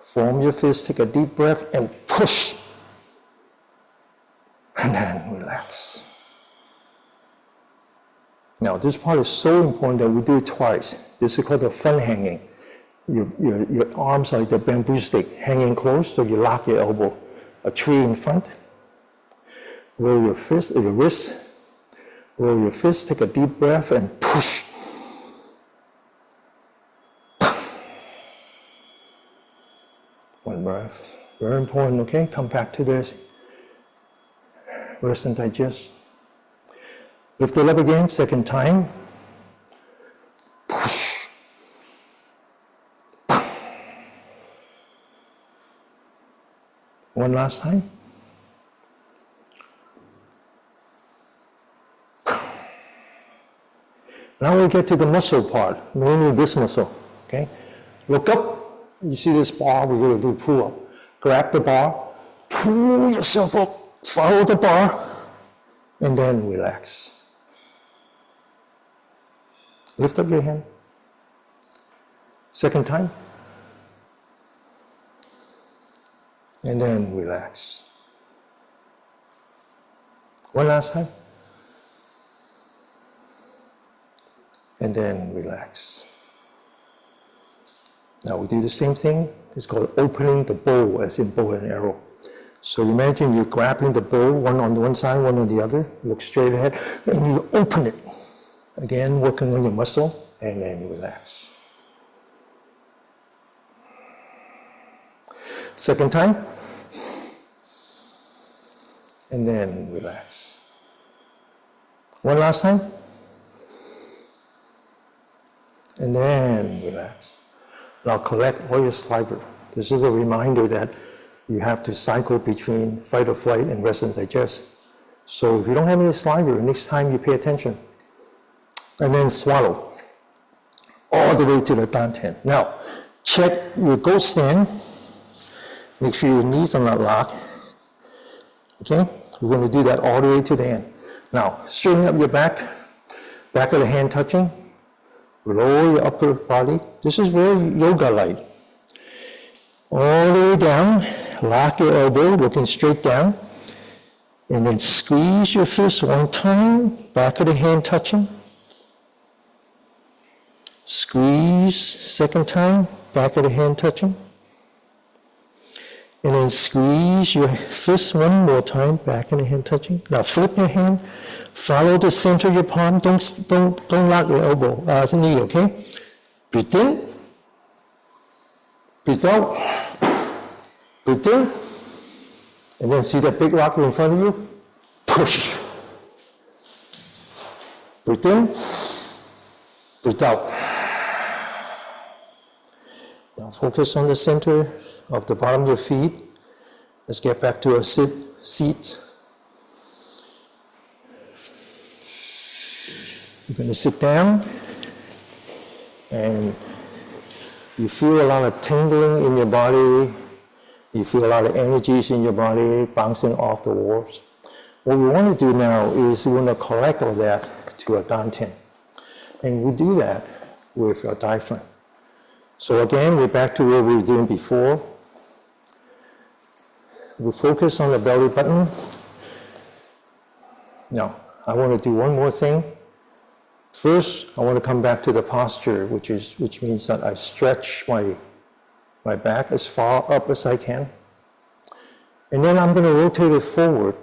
form your fist, take a deep breath, and push. And then relax. Now, this part is so important that we do it twice. This is called the front hanging. Your arms are like the bamboo stick, hanging close, so you lock your elbow. A tree in front. Roll your fist, your wrist. Roll your fist, take a deep breath, and push. One breath. Very important, okay? Come back to this. Rest and digest. Lift it up again, second time. Push. One last time. Now we get to the muscle part, mainly this muscle, okay? Look up, you see this bar, we're gonna do pull up. Grab the bar, pull yourself up, follow the bar, and then relax. Lift up your hand. Second time. And then relax. One last time. And then relax. Now we do the same thing. It's called opening the bow, as in bow and arrow. So imagine you're grabbing the bow, one on one side, one on the other, look straight ahead, and you open it. Again, working on your muscle, and then relax. Second time, and then relax. One last time, and then relax. Now collect all your saliva. This is a reminder that you have to cycle between fight or flight and rest and digest. So if you don't have any saliva, next time you pay attention. And then swallow all the way to the dantian. Now, check your goat stand. Make sure your knees are not locked. Okay? We're going to do that all the way to the end. Now, straighten up your back of the hand touching. Lower your upper body. This is very yoga-like. All the way down. Lock your elbow, looking straight down. And then squeeze your fist one time. Back of the hand touching. Squeeze, second time. Back of the hand touching. And then squeeze your fist one more time. Back of the hand touching. Now flip your hand. Follow the center of your palm. Don't lock your elbow, knee, okay? Breathe in. Breathe out. Breathe in. And then see that big rock in front of you? Push. Breathe in. Breathe out. Now focus on the center of the bottom of your feet. Let's get back to a seat. You're going to sit down, and you feel a lot of tingling in your body. You feel a lot of energies in your body bouncing off the walls. What we want to do now is we want to collect all that to a dantian. And we do that with our diaphragm. So again, we're back to what we were doing before. We focus on the belly button. Now, I want to do one more thing. First, I want to come back to the posture, which means that I stretch my back as far up as I can. And then I'm going to rotate it forward.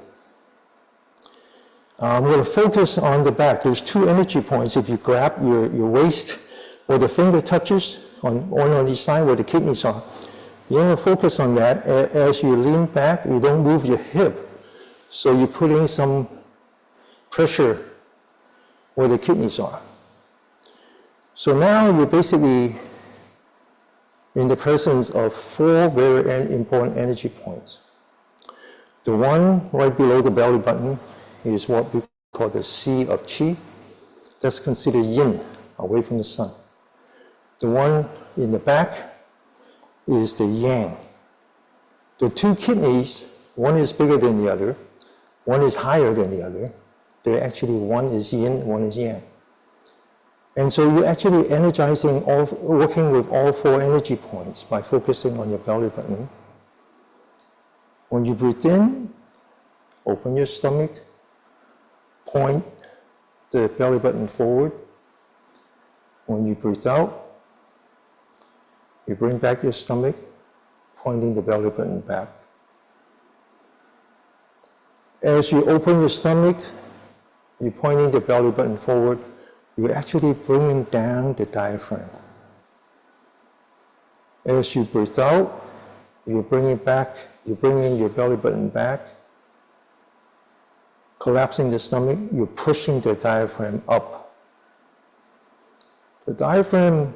I'm going to focus on the back. There's two energy points. If you grab your waist where the finger touches, one on each side where the kidneys are, you want to focus on that. As you lean back, you don't move your hip. So you're putting some pressure where the kidneys are. So now you're basically in the presence of four very important energy points. The one right below the belly button is what we call the sea of qi. That's considered yin, away from the sun. The one in the back is the yang. The two kidneys, one is bigger than the other, one is higher than the other. They're actually, one is yin, one is yang. And so you're actually energizing, working with all four energy points by focusing on your belly button. When you breathe in, open your stomach, point the belly button forward. When you breathe out, you bring back your stomach, pointing the belly button back. As you open your stomach, you're pointing the belly button forward, you're actually bringing down the diaphragm. As you breathe out, you're bringing your belly button back, collapsing the stomach, you're pushing the diaphragm up. The diaphragm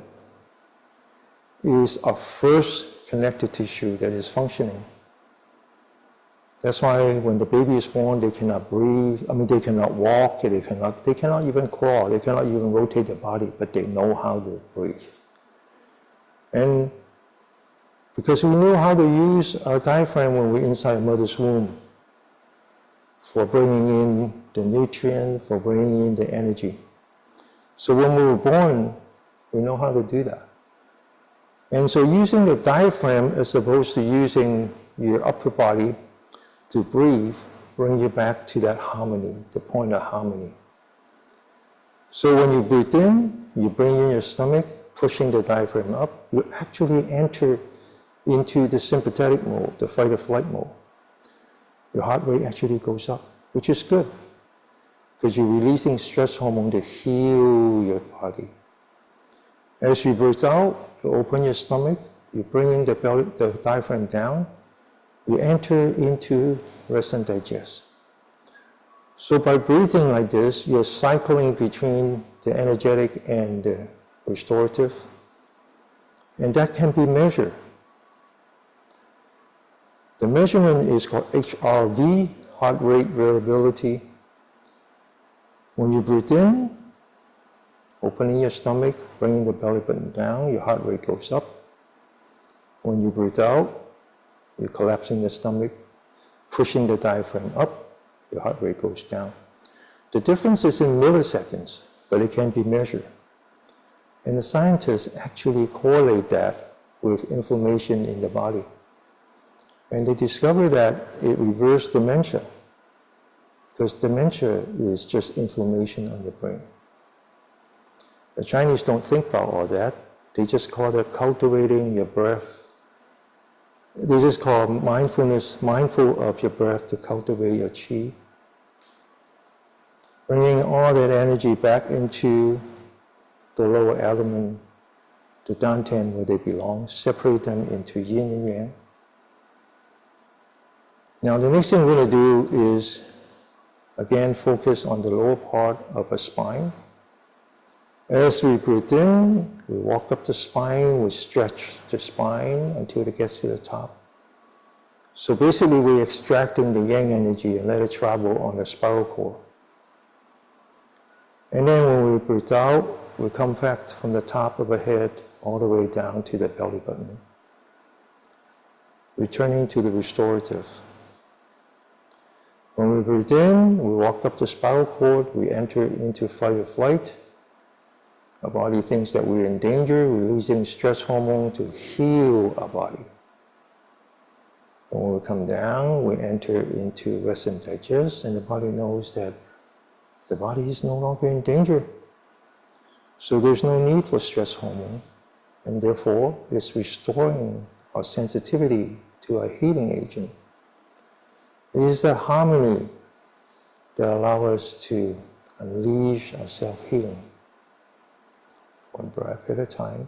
is our first connective tissue that is functioning. That's why when the baby is born, they cannot breathe. They cannot walk, they cannot even crawl, they cannot even rotate their body, but they know how to breathe. And because we know how to use our diaphragm when we're inside mother's womb for bringing in the nutrient, for bringing in the energy. So when we were born, we know how to do that. And so using the diaphragm as opposed to using your upper body to breathe, bring you back to that harmony, the point of harmony. So when you breathe in, you bring in your stomach, pushing the diaphragm up, you actually enter into the sympathetic mode, the fight or flight mode. Your heart rate actually goes up, which is good, because you're releasing stress hormone to heal your body. As you breathe out, you open your stomach, you bring in the diaphragm down, you enter into rest and digest. So by breathing like this, you're cycling between the energetic and the restorative, and that can be measured. The measurement is called HRV, heart rate variability. When you breathe in, opening your stomach, bringing the belly button down, your heart rate goes up. When you breathe out, you're collapsing the stomach, pushing the diaphragm up, your heart rate goes down. The difference is in milliseconds, but it can be measured. And the scientists actually correlate that with inflammation in the body. And they discovered that it reversed dementia, because dementia is just inflammation on the brain. The Chinese don't think about all that. They just call that cultivating your breath. They just call mindfulness, mindful of your breath to cultivate your qi. Bringing all that energy back into the lower abdomen, the dantian where they belong, separate them into yin and yang. Now the next thing we're going to do is, again, focus on the lower part of the spine. As we breathe in, we walk up the spine, we stretch the spine until it gets to the top. So basically we're extracting the yang energy and let it travel on the spiral cord. And then when we breathe out, we come back from the top of the head all the way down to the belly button, returning to the restorative. When we breathe in, we walk up the spiral cord, we enter into fight or flight. Our body thinks that we're in danger, releasing stress hormone to heal our body. And when we come down, we enter into rest and digest, and the body knows that the body is no longer in danger. So there's no need for stress hormone, and therefore it's restoring our sensitivity to a healing agent. It is the harmony that allows us to unleash our self-healing, one breath at a time.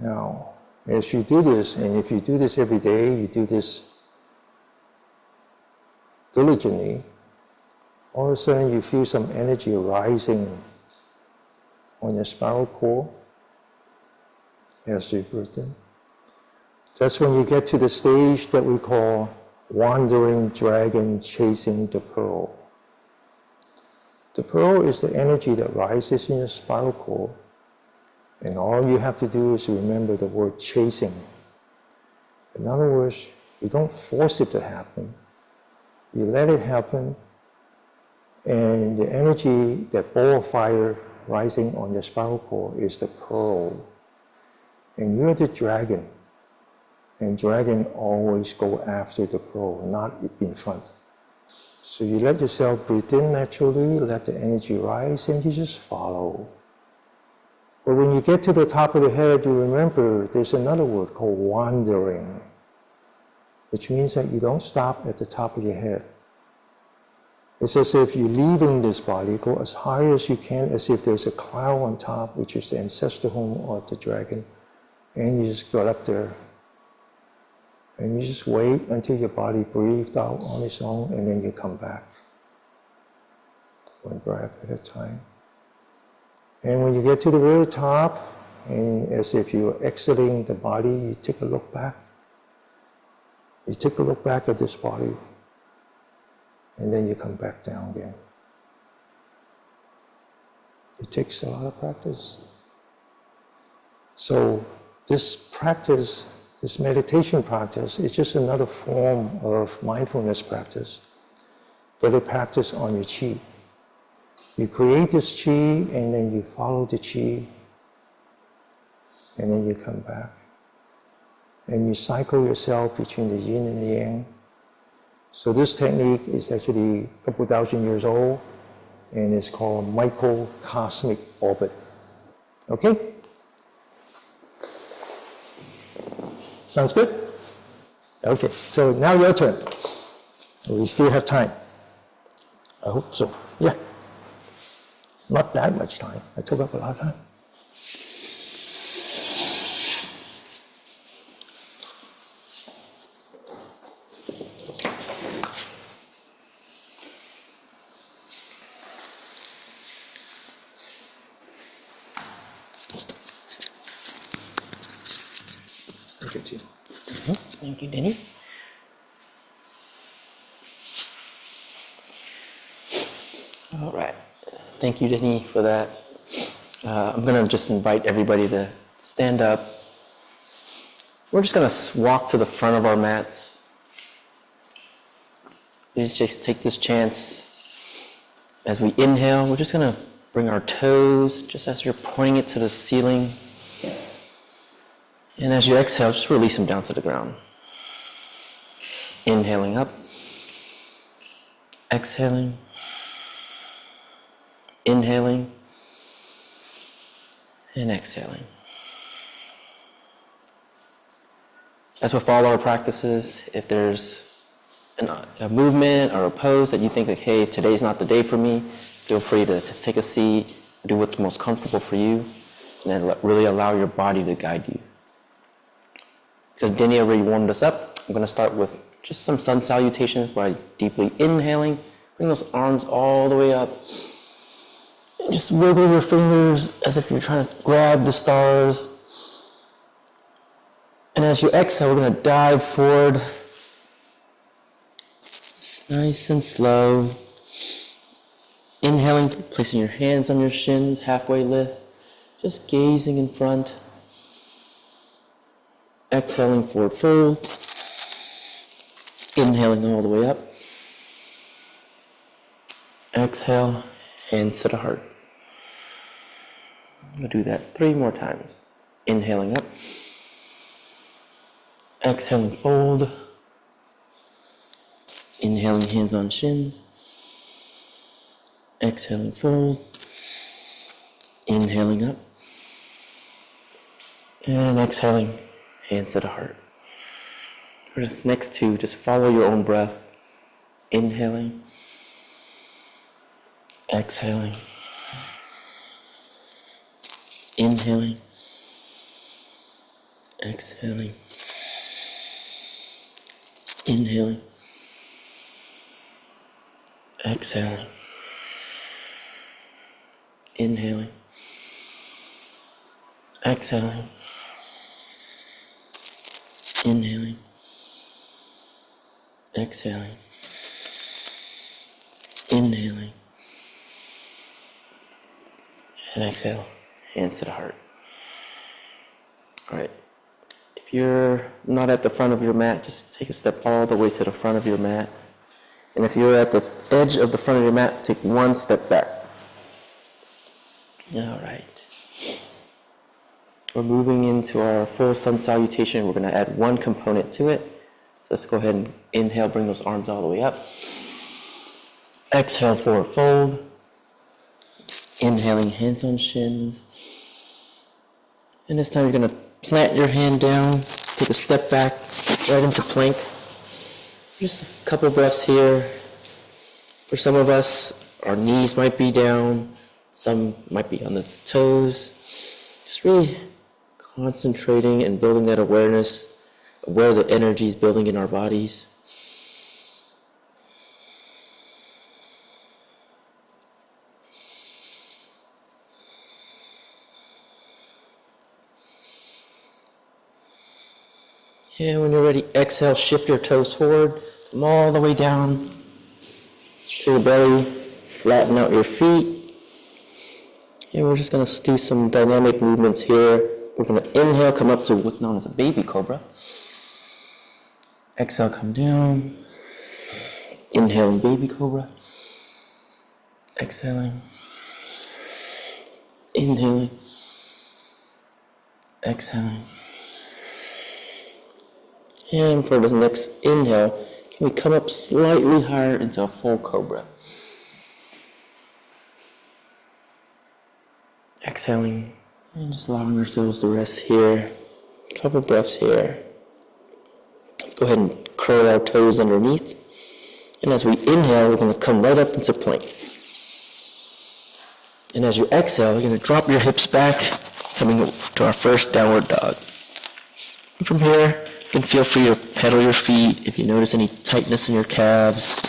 Now, as you do this, and if you do this every day, you do this diligently, all of a sudden you feel some energy rising on your spiral cord as you breathe in. That's when you get to the stage that we call wandering dragon chasing the pearl. The pearl is the energy that rises in your spiral cord, and all you have to do is remember the word chasing. In other words, you don't force it to happen. You let it happen, and the energy, that ball of fire rising on your spiral cord is the pearl. And you're the dragon. And dragon always go after the pearl, not in front. So you let yourself breathe in naturally, let the energy rise, and you just follow. But when you get to the top of the head, you remember there's another word called wandering, which means that you don't stop at the top of your head. It's as if you're leaving this body, go as high as you can, as if there's a cloud on top, which is the ancestor home of the dragon, and you just go up there. And you just wait until your body breathed out on its own, and then you come back. One breath at a time. And when you get to the very top, and as if you're exiting the body, you take a look back. You take a look back at this body, and then you come back down again. It takes a lot of practice. So this practice, this meditation practice, is just another form of mindfulness practice, but a practice on your qi. You create this chi, and then you follow the chi, and then you come back. And you cycle yourself between the yin and the yang. So this technique is actually a couple thousand years old, and it's called microcosmic orbit. Okay? Sounds good? Okay, so now your turn. We still have time. I hope so. Yeah. Not that much time. I took up a lot of time. Thank you. Thank you, Denny. All right. Thank you, Denny, for that. I'm going to just invite everybody to stand up. We're just going to walk to the front of our mats. Please just take this chance. As we inhale, we're just going to bring our toes, just as you're pointing it to the ceiling. And as you exhale, just release them down to the ground. Inhaling up. Exhaling. Inhaling. And exhaling. As with all our practices, if there's a movement or a pose that you think like, hey, today's not the day for me, feel free to just take a seat, do what's most comfortable for you, and then really allow your body to guide you. Because Denny already warmed us up, I'm going to start with just some sun salutations by deeply inhaling. Bring those arms all the way up. And just wiggle your fingers as if you're trying to grab the stars. And as you exhale, we're going to dive forward. Just nice and slow. Inhaling, placing your hands on your shins, halfway lift. Just gazing in front. Exhaling, forward fold. Inhaling all the way up. Exhale, hands to the heart. We'll do that 3 more times. Inhaling up. Exhaling, fold. Inhaling, hands on shins. Exhaling, fold. Inhaling up. And exhaling, hands to the heart. For this next 2, just follow your own breath. Inhaling. Exhaling. Inhaling. Exhaling. Inhaling. Exhaling. Inhaling. Exhaling. Inhaling. Exhaling. Inhaling. And exhale. Hands to the heart. All right. If you're not at the front of your mat, just take a step all the way to the front of your mat. And if you're at the edge of the front of your mat, take 1 step back. All right. We're moving into our full sun salutation. We're going to add 1 component to it. So let's go ahead and inhale, bring those arms all the way up. Exhale, forward fold. Inhaling, hands on shins. And this time you're going to plant your hand down, take a step back, right into plank. Just a couple breaths here. For some of us, our knees might be down, some might be on the toes. Just really concentrating and building that awareness of where the energy is building in our bodies. And when you're ready, exhale, shift your toes forward, come all the way down to your belly, flatten out your feet. And we're just going to do some dynamic movements here. We're going to inhale, come up to what's known as a baby cobra. Exhale, come down. Inhaling, baby cobra. Exhaling. Inhaling. Exhaling. And for the next inhale, can we come up slightly higher into a full cobra? Exhaling, and just allowing ourselves to rest here. A couple breaths here. Let's go ahead and curl our toes underneath. And as we inhale, we're going to come right up into plank. And as you exhale, you're going to drop your hips back, coming to our first downward dog. And from here, you can feel free to pedal your feet if you notice any tightness in your calves.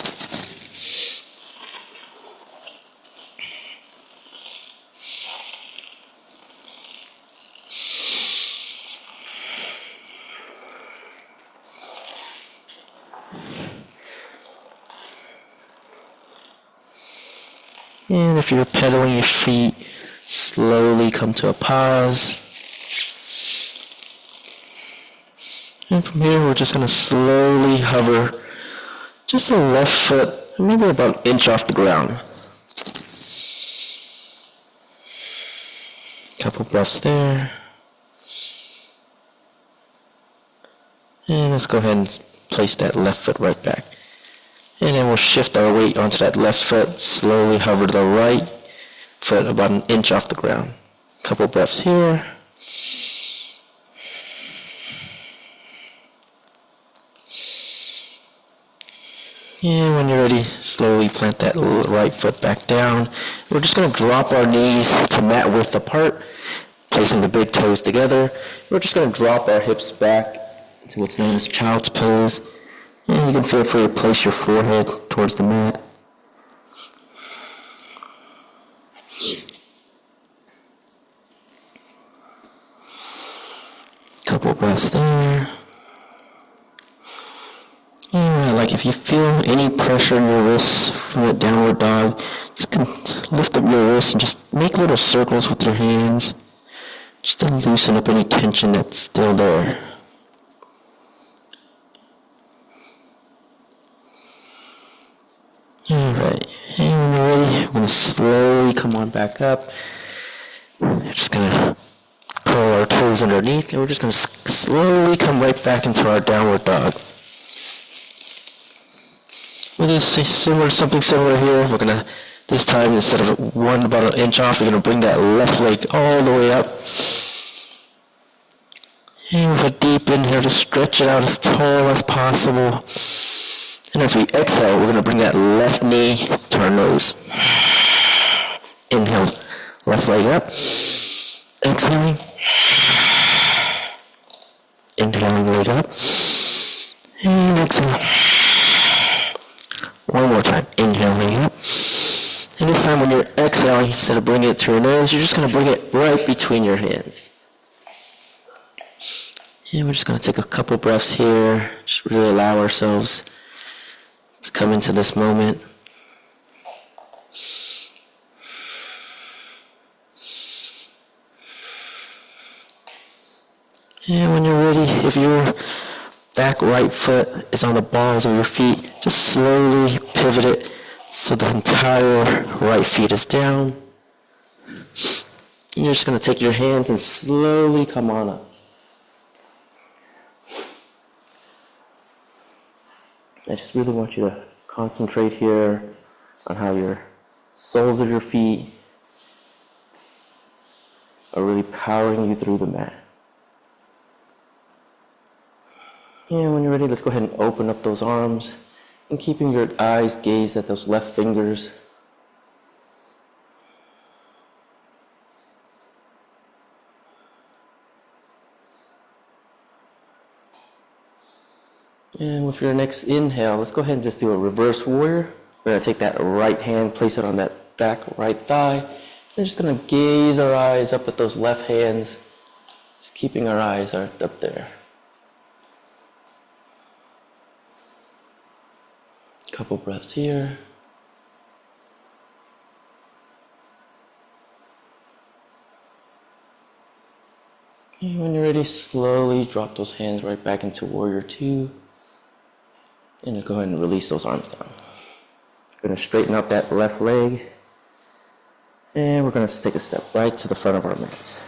And if you're pedaling your feet, slowly come to a pause. And from here, we're just going to slowly hover just the left foot, maybe about an inch off the ground. Couple breaths there. And let's go ahead and place that left foot right back. And then we'll shift our weight onto that left foot, slowly hover to the right foot about an inch off the ground. Couple breaths here. And when you're ready, slowly plant that right foot back down. We're just going to drop our knees to mat width apart, placing the big toes together. We're just going to drop our hips back into what's known as child's pose. And you can feel free to place your forehead towards the mat. Couple breaths there. And like if you feel any pressure in your wrists from that downward dog, just lift up your wrists and just make little circles with your hands, just to loosen up any tension that's still there. Alright, and when you're ready, we're going to slowly come on back up. We're just going to curl our toes underneath, and we're just going to slowly come right back into our downward dog. We'll do something similar here. We're going to, this time, instead of about an inch off, we're going to bring that left leg all the way up. And with a deep inhale, just stretch it out as tall as possible. And as we exhale, we're going to bring that left knee to our nose. Inhale, left leg up. Exhaling. Inhaling, leg up. And exhale. One more time. Inhale, leg up. And this time when you're exhaling, instead of bringing it to your nose, you're just going to bring it right between your hands. And we're just going to take a couple breaths here. Just really allow ourselves to come into this moment. And when you're ready, if your back right foot is on the balls of your feet, just slowly pivot it so the entire right feet is down. And you're just going to take your hands and slowly come on up. I just really want you to concentrate here on how your soles of your feet are really powering you through the mat. And when you're ready, let's go ahead and open up those arms and keeping your eyes gazed at those left fingers. And with your next inhale, let's go ahead and just do a reverse warrior. We're going to take that right hand, place it on that back right thigh. We're just going to gaze our eyes up at those left hands, just keeping our eyes up there. Couple breaths here. And when you're ready, slowly drop those hands right back into Warrior 2. And go ahead and release those arms down. We're going to straighten out that left leg. And we're going to take a step right to the front of our mats.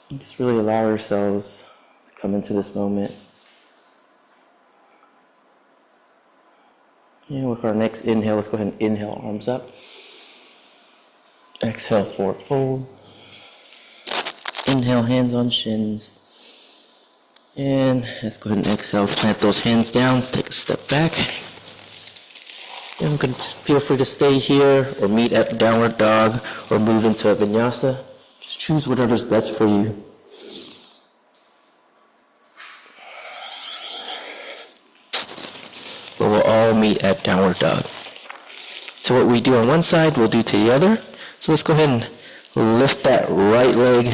And just really allow ourselves to come into this moment. And with our next inhale, let's go ahead and inhale, arms up. Exhale, forward fold. Inhale, hands on shins. And let's go ahead and exhale, plant those hands down. Let's take a step back. And you can feel free to stay here or meet at downward dog or move into a vinyasa. Just choose whatever's best for you. But we'll all meet at downward dog. So what we do on one side, we'll do to the other. So let's go ahead and lift that right leg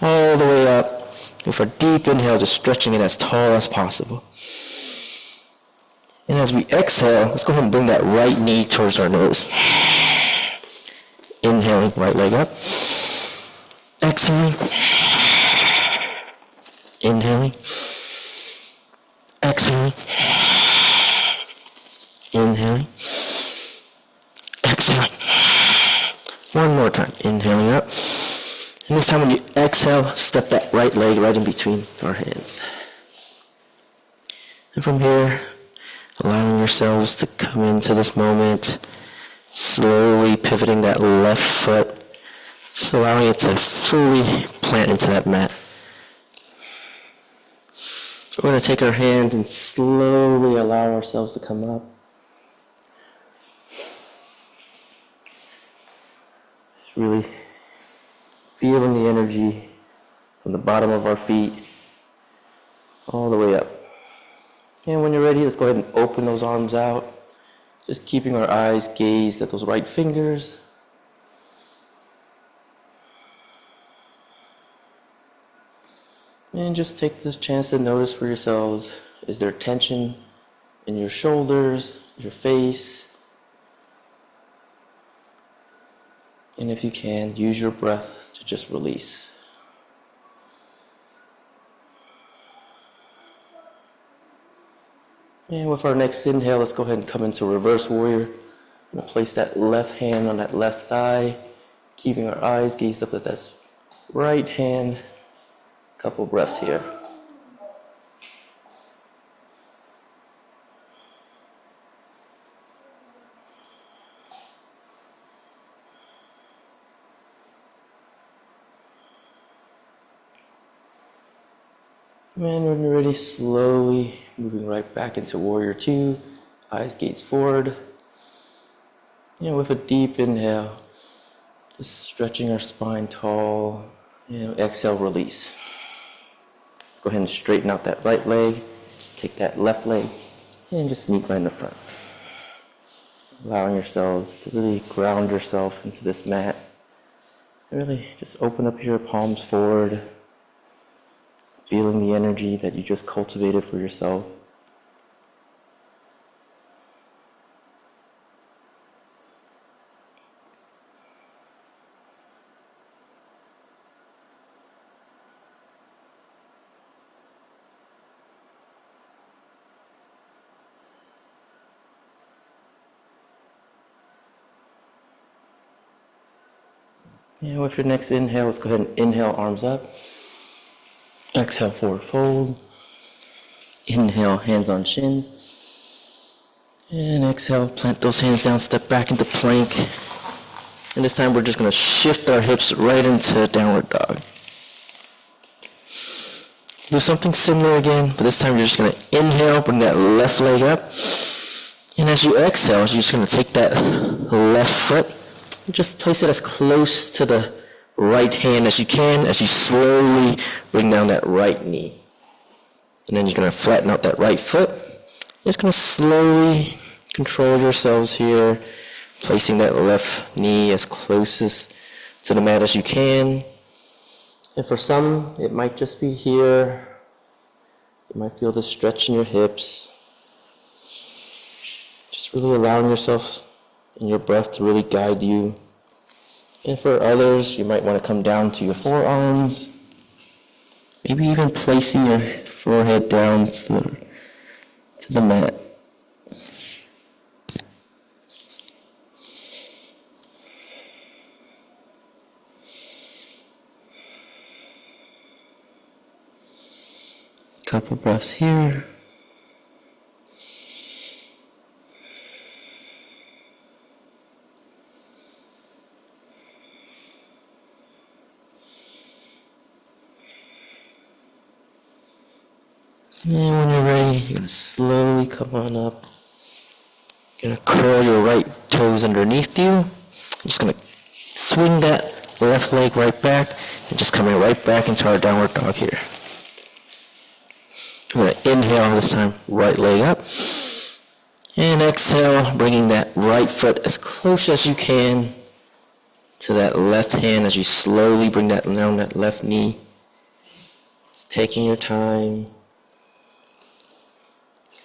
all the way up. With a deep inhale, just stretching it as tall as possible. And as we exhale, let's go ahead and bring that right knee towards our nose. Inhaling, right leg up. Exhaling. Inhaling. Exhaling. Inhaling. Exhaling. One more time. Inhaling up. And this time when you exhale, step that right leg right in between our hands. And from here, allowing yourselves to come into this moment, slowly pivoting that left foot, just allowing it to fully plant into that mat. So we're going to take our hands and slowly allow ourselves to come up. Just really feeling the energy from the bottom of our feet all the way up. And when you're ready, let's go ahead and open those arms out, just keeping our eyes gazed at those right fingers. And just take this chance to notice for yourselves, is there tension in your shoulders, your face? And if you can, use your breath to just release. And with our next inhale, let's go ahead and come into reverse warrior. I'm going to place that left hand on that left thigh, keeping our eyes gazed up at that right hand. Couple breaths here. And when you're ready, slowly moving right back into warrior two, eyes gazed forward. And with a deep inhale, just stretching our spine tall, and exhale, release. Let's go ahead and straighten out that right leg, take that left leg, and just meet right in the front. Allowing yourselves to really ground yourself into this mat. Really just open up your palms forward, feeling the energy that you just cultivated for yourself. And with your next inhale, let's go ahead and inhale, arms up. Exhale, forward fold. Inhale, hands on shins. And exhale, plant those hands down, step back into plank. And this time we're just going to shift our hips right into downward dog. Do something similar again, but this time you're just going to inhale, bring that left leg up. And as you exhale, you're just going to take that left foot, just place it as close to the right hand as you can, as you slowly bring down that right knee. And then you're going to flatten out that right foot. You're just going to slowly control yourselves here, placing that left knee as closest to the mat as you can. And for some, it might just be here. You might feel the stretch in your hips. Just really allowing yourself and your breath to really guide you. And for others, you might want to come down to your forearms. Maybe even placing your forehead down to the mat. Couple breaths here. And when you're ready, you're going to slowly come on up. You're going to curl your right toes underneath you. You're just going to swing that left leg right back and just coming right back into our downward dog here. We're going to inhale this time, right leg up. And exhale, bringing that right foot as close as you can to that left hand as you slowly bring that down that left knee. It's taking your time.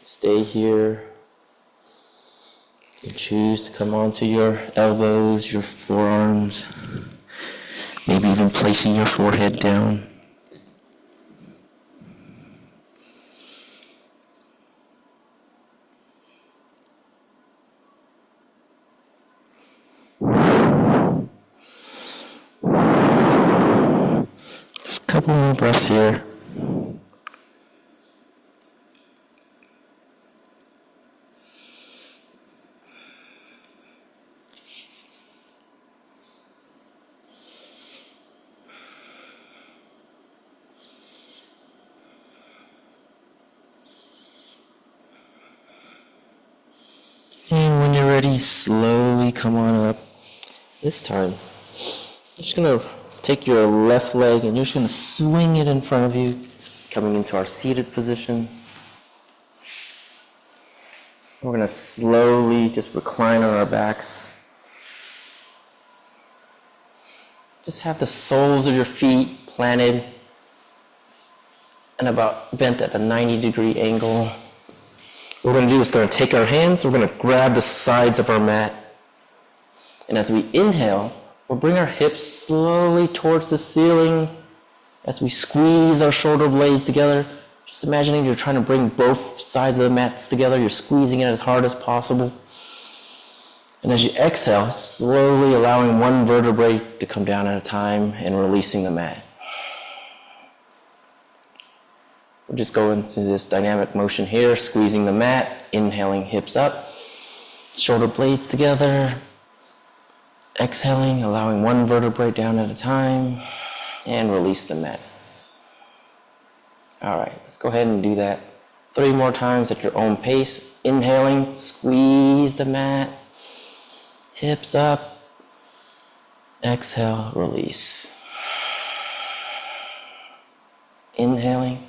Stay here. You choose to come onto your elbows, your forearms, maybe even placing your forehead down. Just a couple more breaths here. And when you're ready, slowly come on up. This time, you're just going to take your left leg and you're just going to swing it in front of you, coming into our seated position. We're going to slowly just recline on our backs. Just have the soles of your feet planted and about bent at a 90-degree angle. What we're going to do is going to take our hands, we're going to grab the sides of our mat. And as we inhale, we'll bring our hips slowly towards the ceiling as we squeeze our shoulder blades together. Just imagining you're trying to bring both sides of the mats together. You're squeezing it as hard as possible. And as you exhale, slowly allowing one vertebrae to come down at a time and releasing the mat. We'll just go into this dynamic motion here, squeezing the mat, inhaling hips up, shoulder blades together, exhaling, allowing one vertebrae down at a time, and release the mat. All right, let's go ahead and do that 3 more times at your own pace. Inhaling, squeeze the mat, hips up, exhale, release. Inhaling,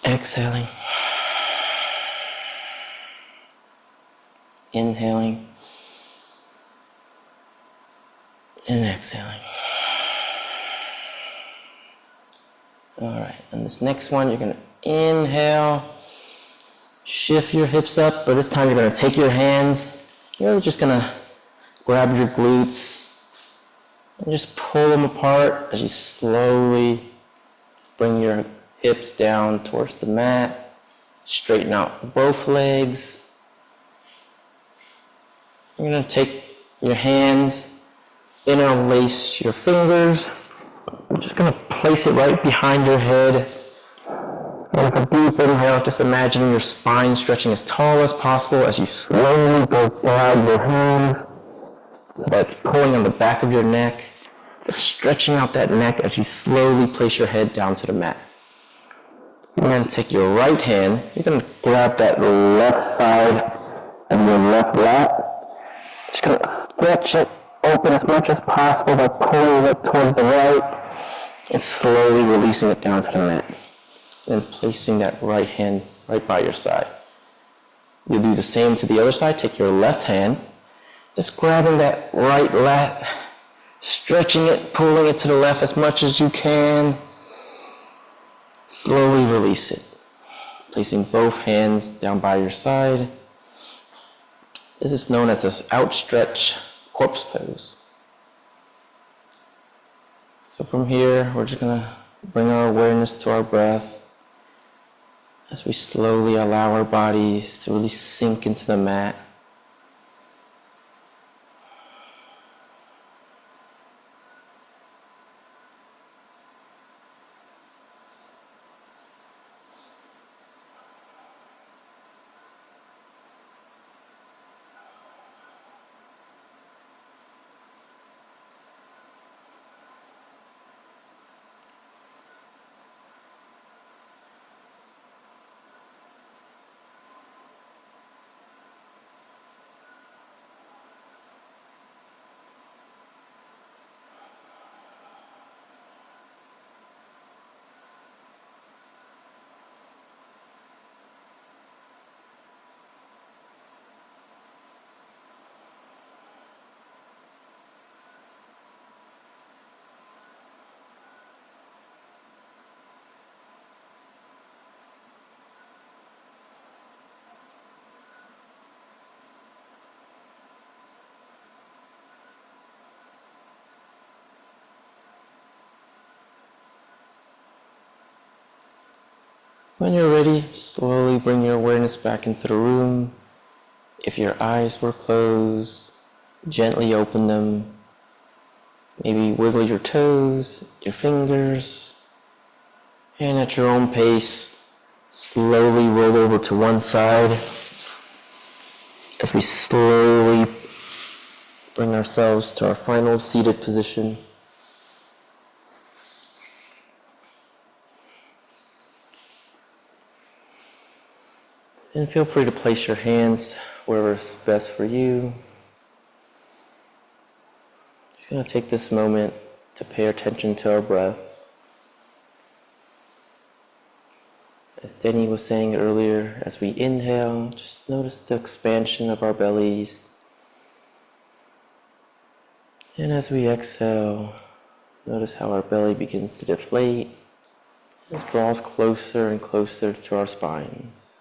exhaling, inhaling, and exhaling. All right, and this next one, you're gonna inhale, shift your hips up, but this time you're gonna take your hands, you're just gonna grab your glutes and just pull them apart as you slowly bring your hips down towards the mat. Straighten out both legs. You're going to take your hands, interlace your fingers. I'm just going to place it right behind your head. Like a deep inhale, just imagining your spine stretching as tall as possible as you slowly go down your hands. That's pulling on the back of your neck. Just stretching out that neck as you slowly place your head down to the mat. You're going to take your right hand, you're going to grab that left side of your left lat. Just going to stretch it open as much as possible by pulling it towards the right and slowly releasing it down to the mat. And placing that right hand right by your side. You'll do the same to the other side. Take your left hand, just grabbing that right lat, stretching it, pulling it to the left as much as you can. Slowly release it. Placing both hands down by your side. This is known as an outstretched corpse pose. So from here, we're just going to bring our awareness to our breath as we slowly allow our bodies to really sink into the mat. When you're ready, slowly bring your awareness back into the room. If your eyes were closed, gently open them. Maybe wiggle your toes, your fingers, and at your own pace, slowly roll over to one side as we slowly bring ourselves to our final seated position. And feel free to place your hands wherever's best for you. Just going to take this moment to pay attention to our breath. As Denny was saying earlier, as we inhale, just notice the expansion of our bellies. And as we exhale, notice how our belly begins to deflate. It draws closer and closer to our spines.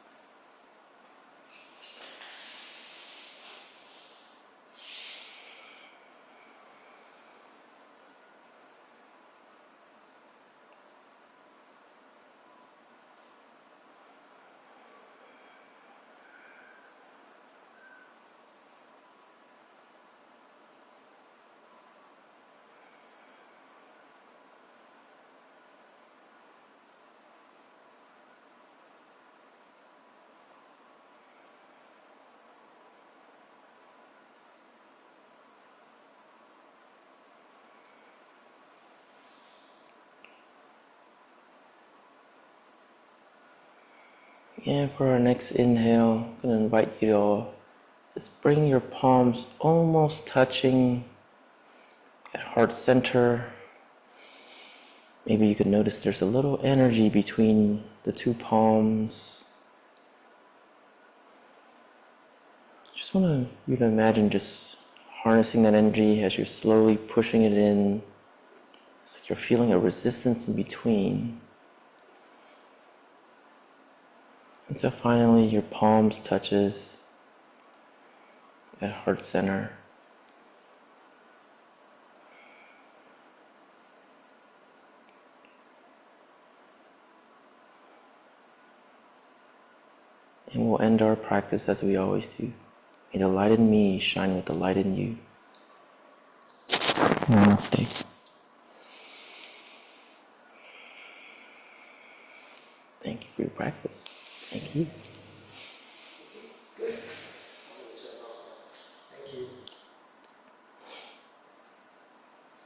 And for our next inhale, I'm going to invite you to all just bring your palms almost touching at heart center. Maybe you can notice there's a little energy between the two palms. Just want you to imagine just harnessing that energy as you're slowly pushing it in. It's like you're feeling a resistance in between. And so finally your palms touches at heart center. And we'll end our practice as we always do. May the light in me shine with the light in you. Namaste. Thank you for your practice. Thank you.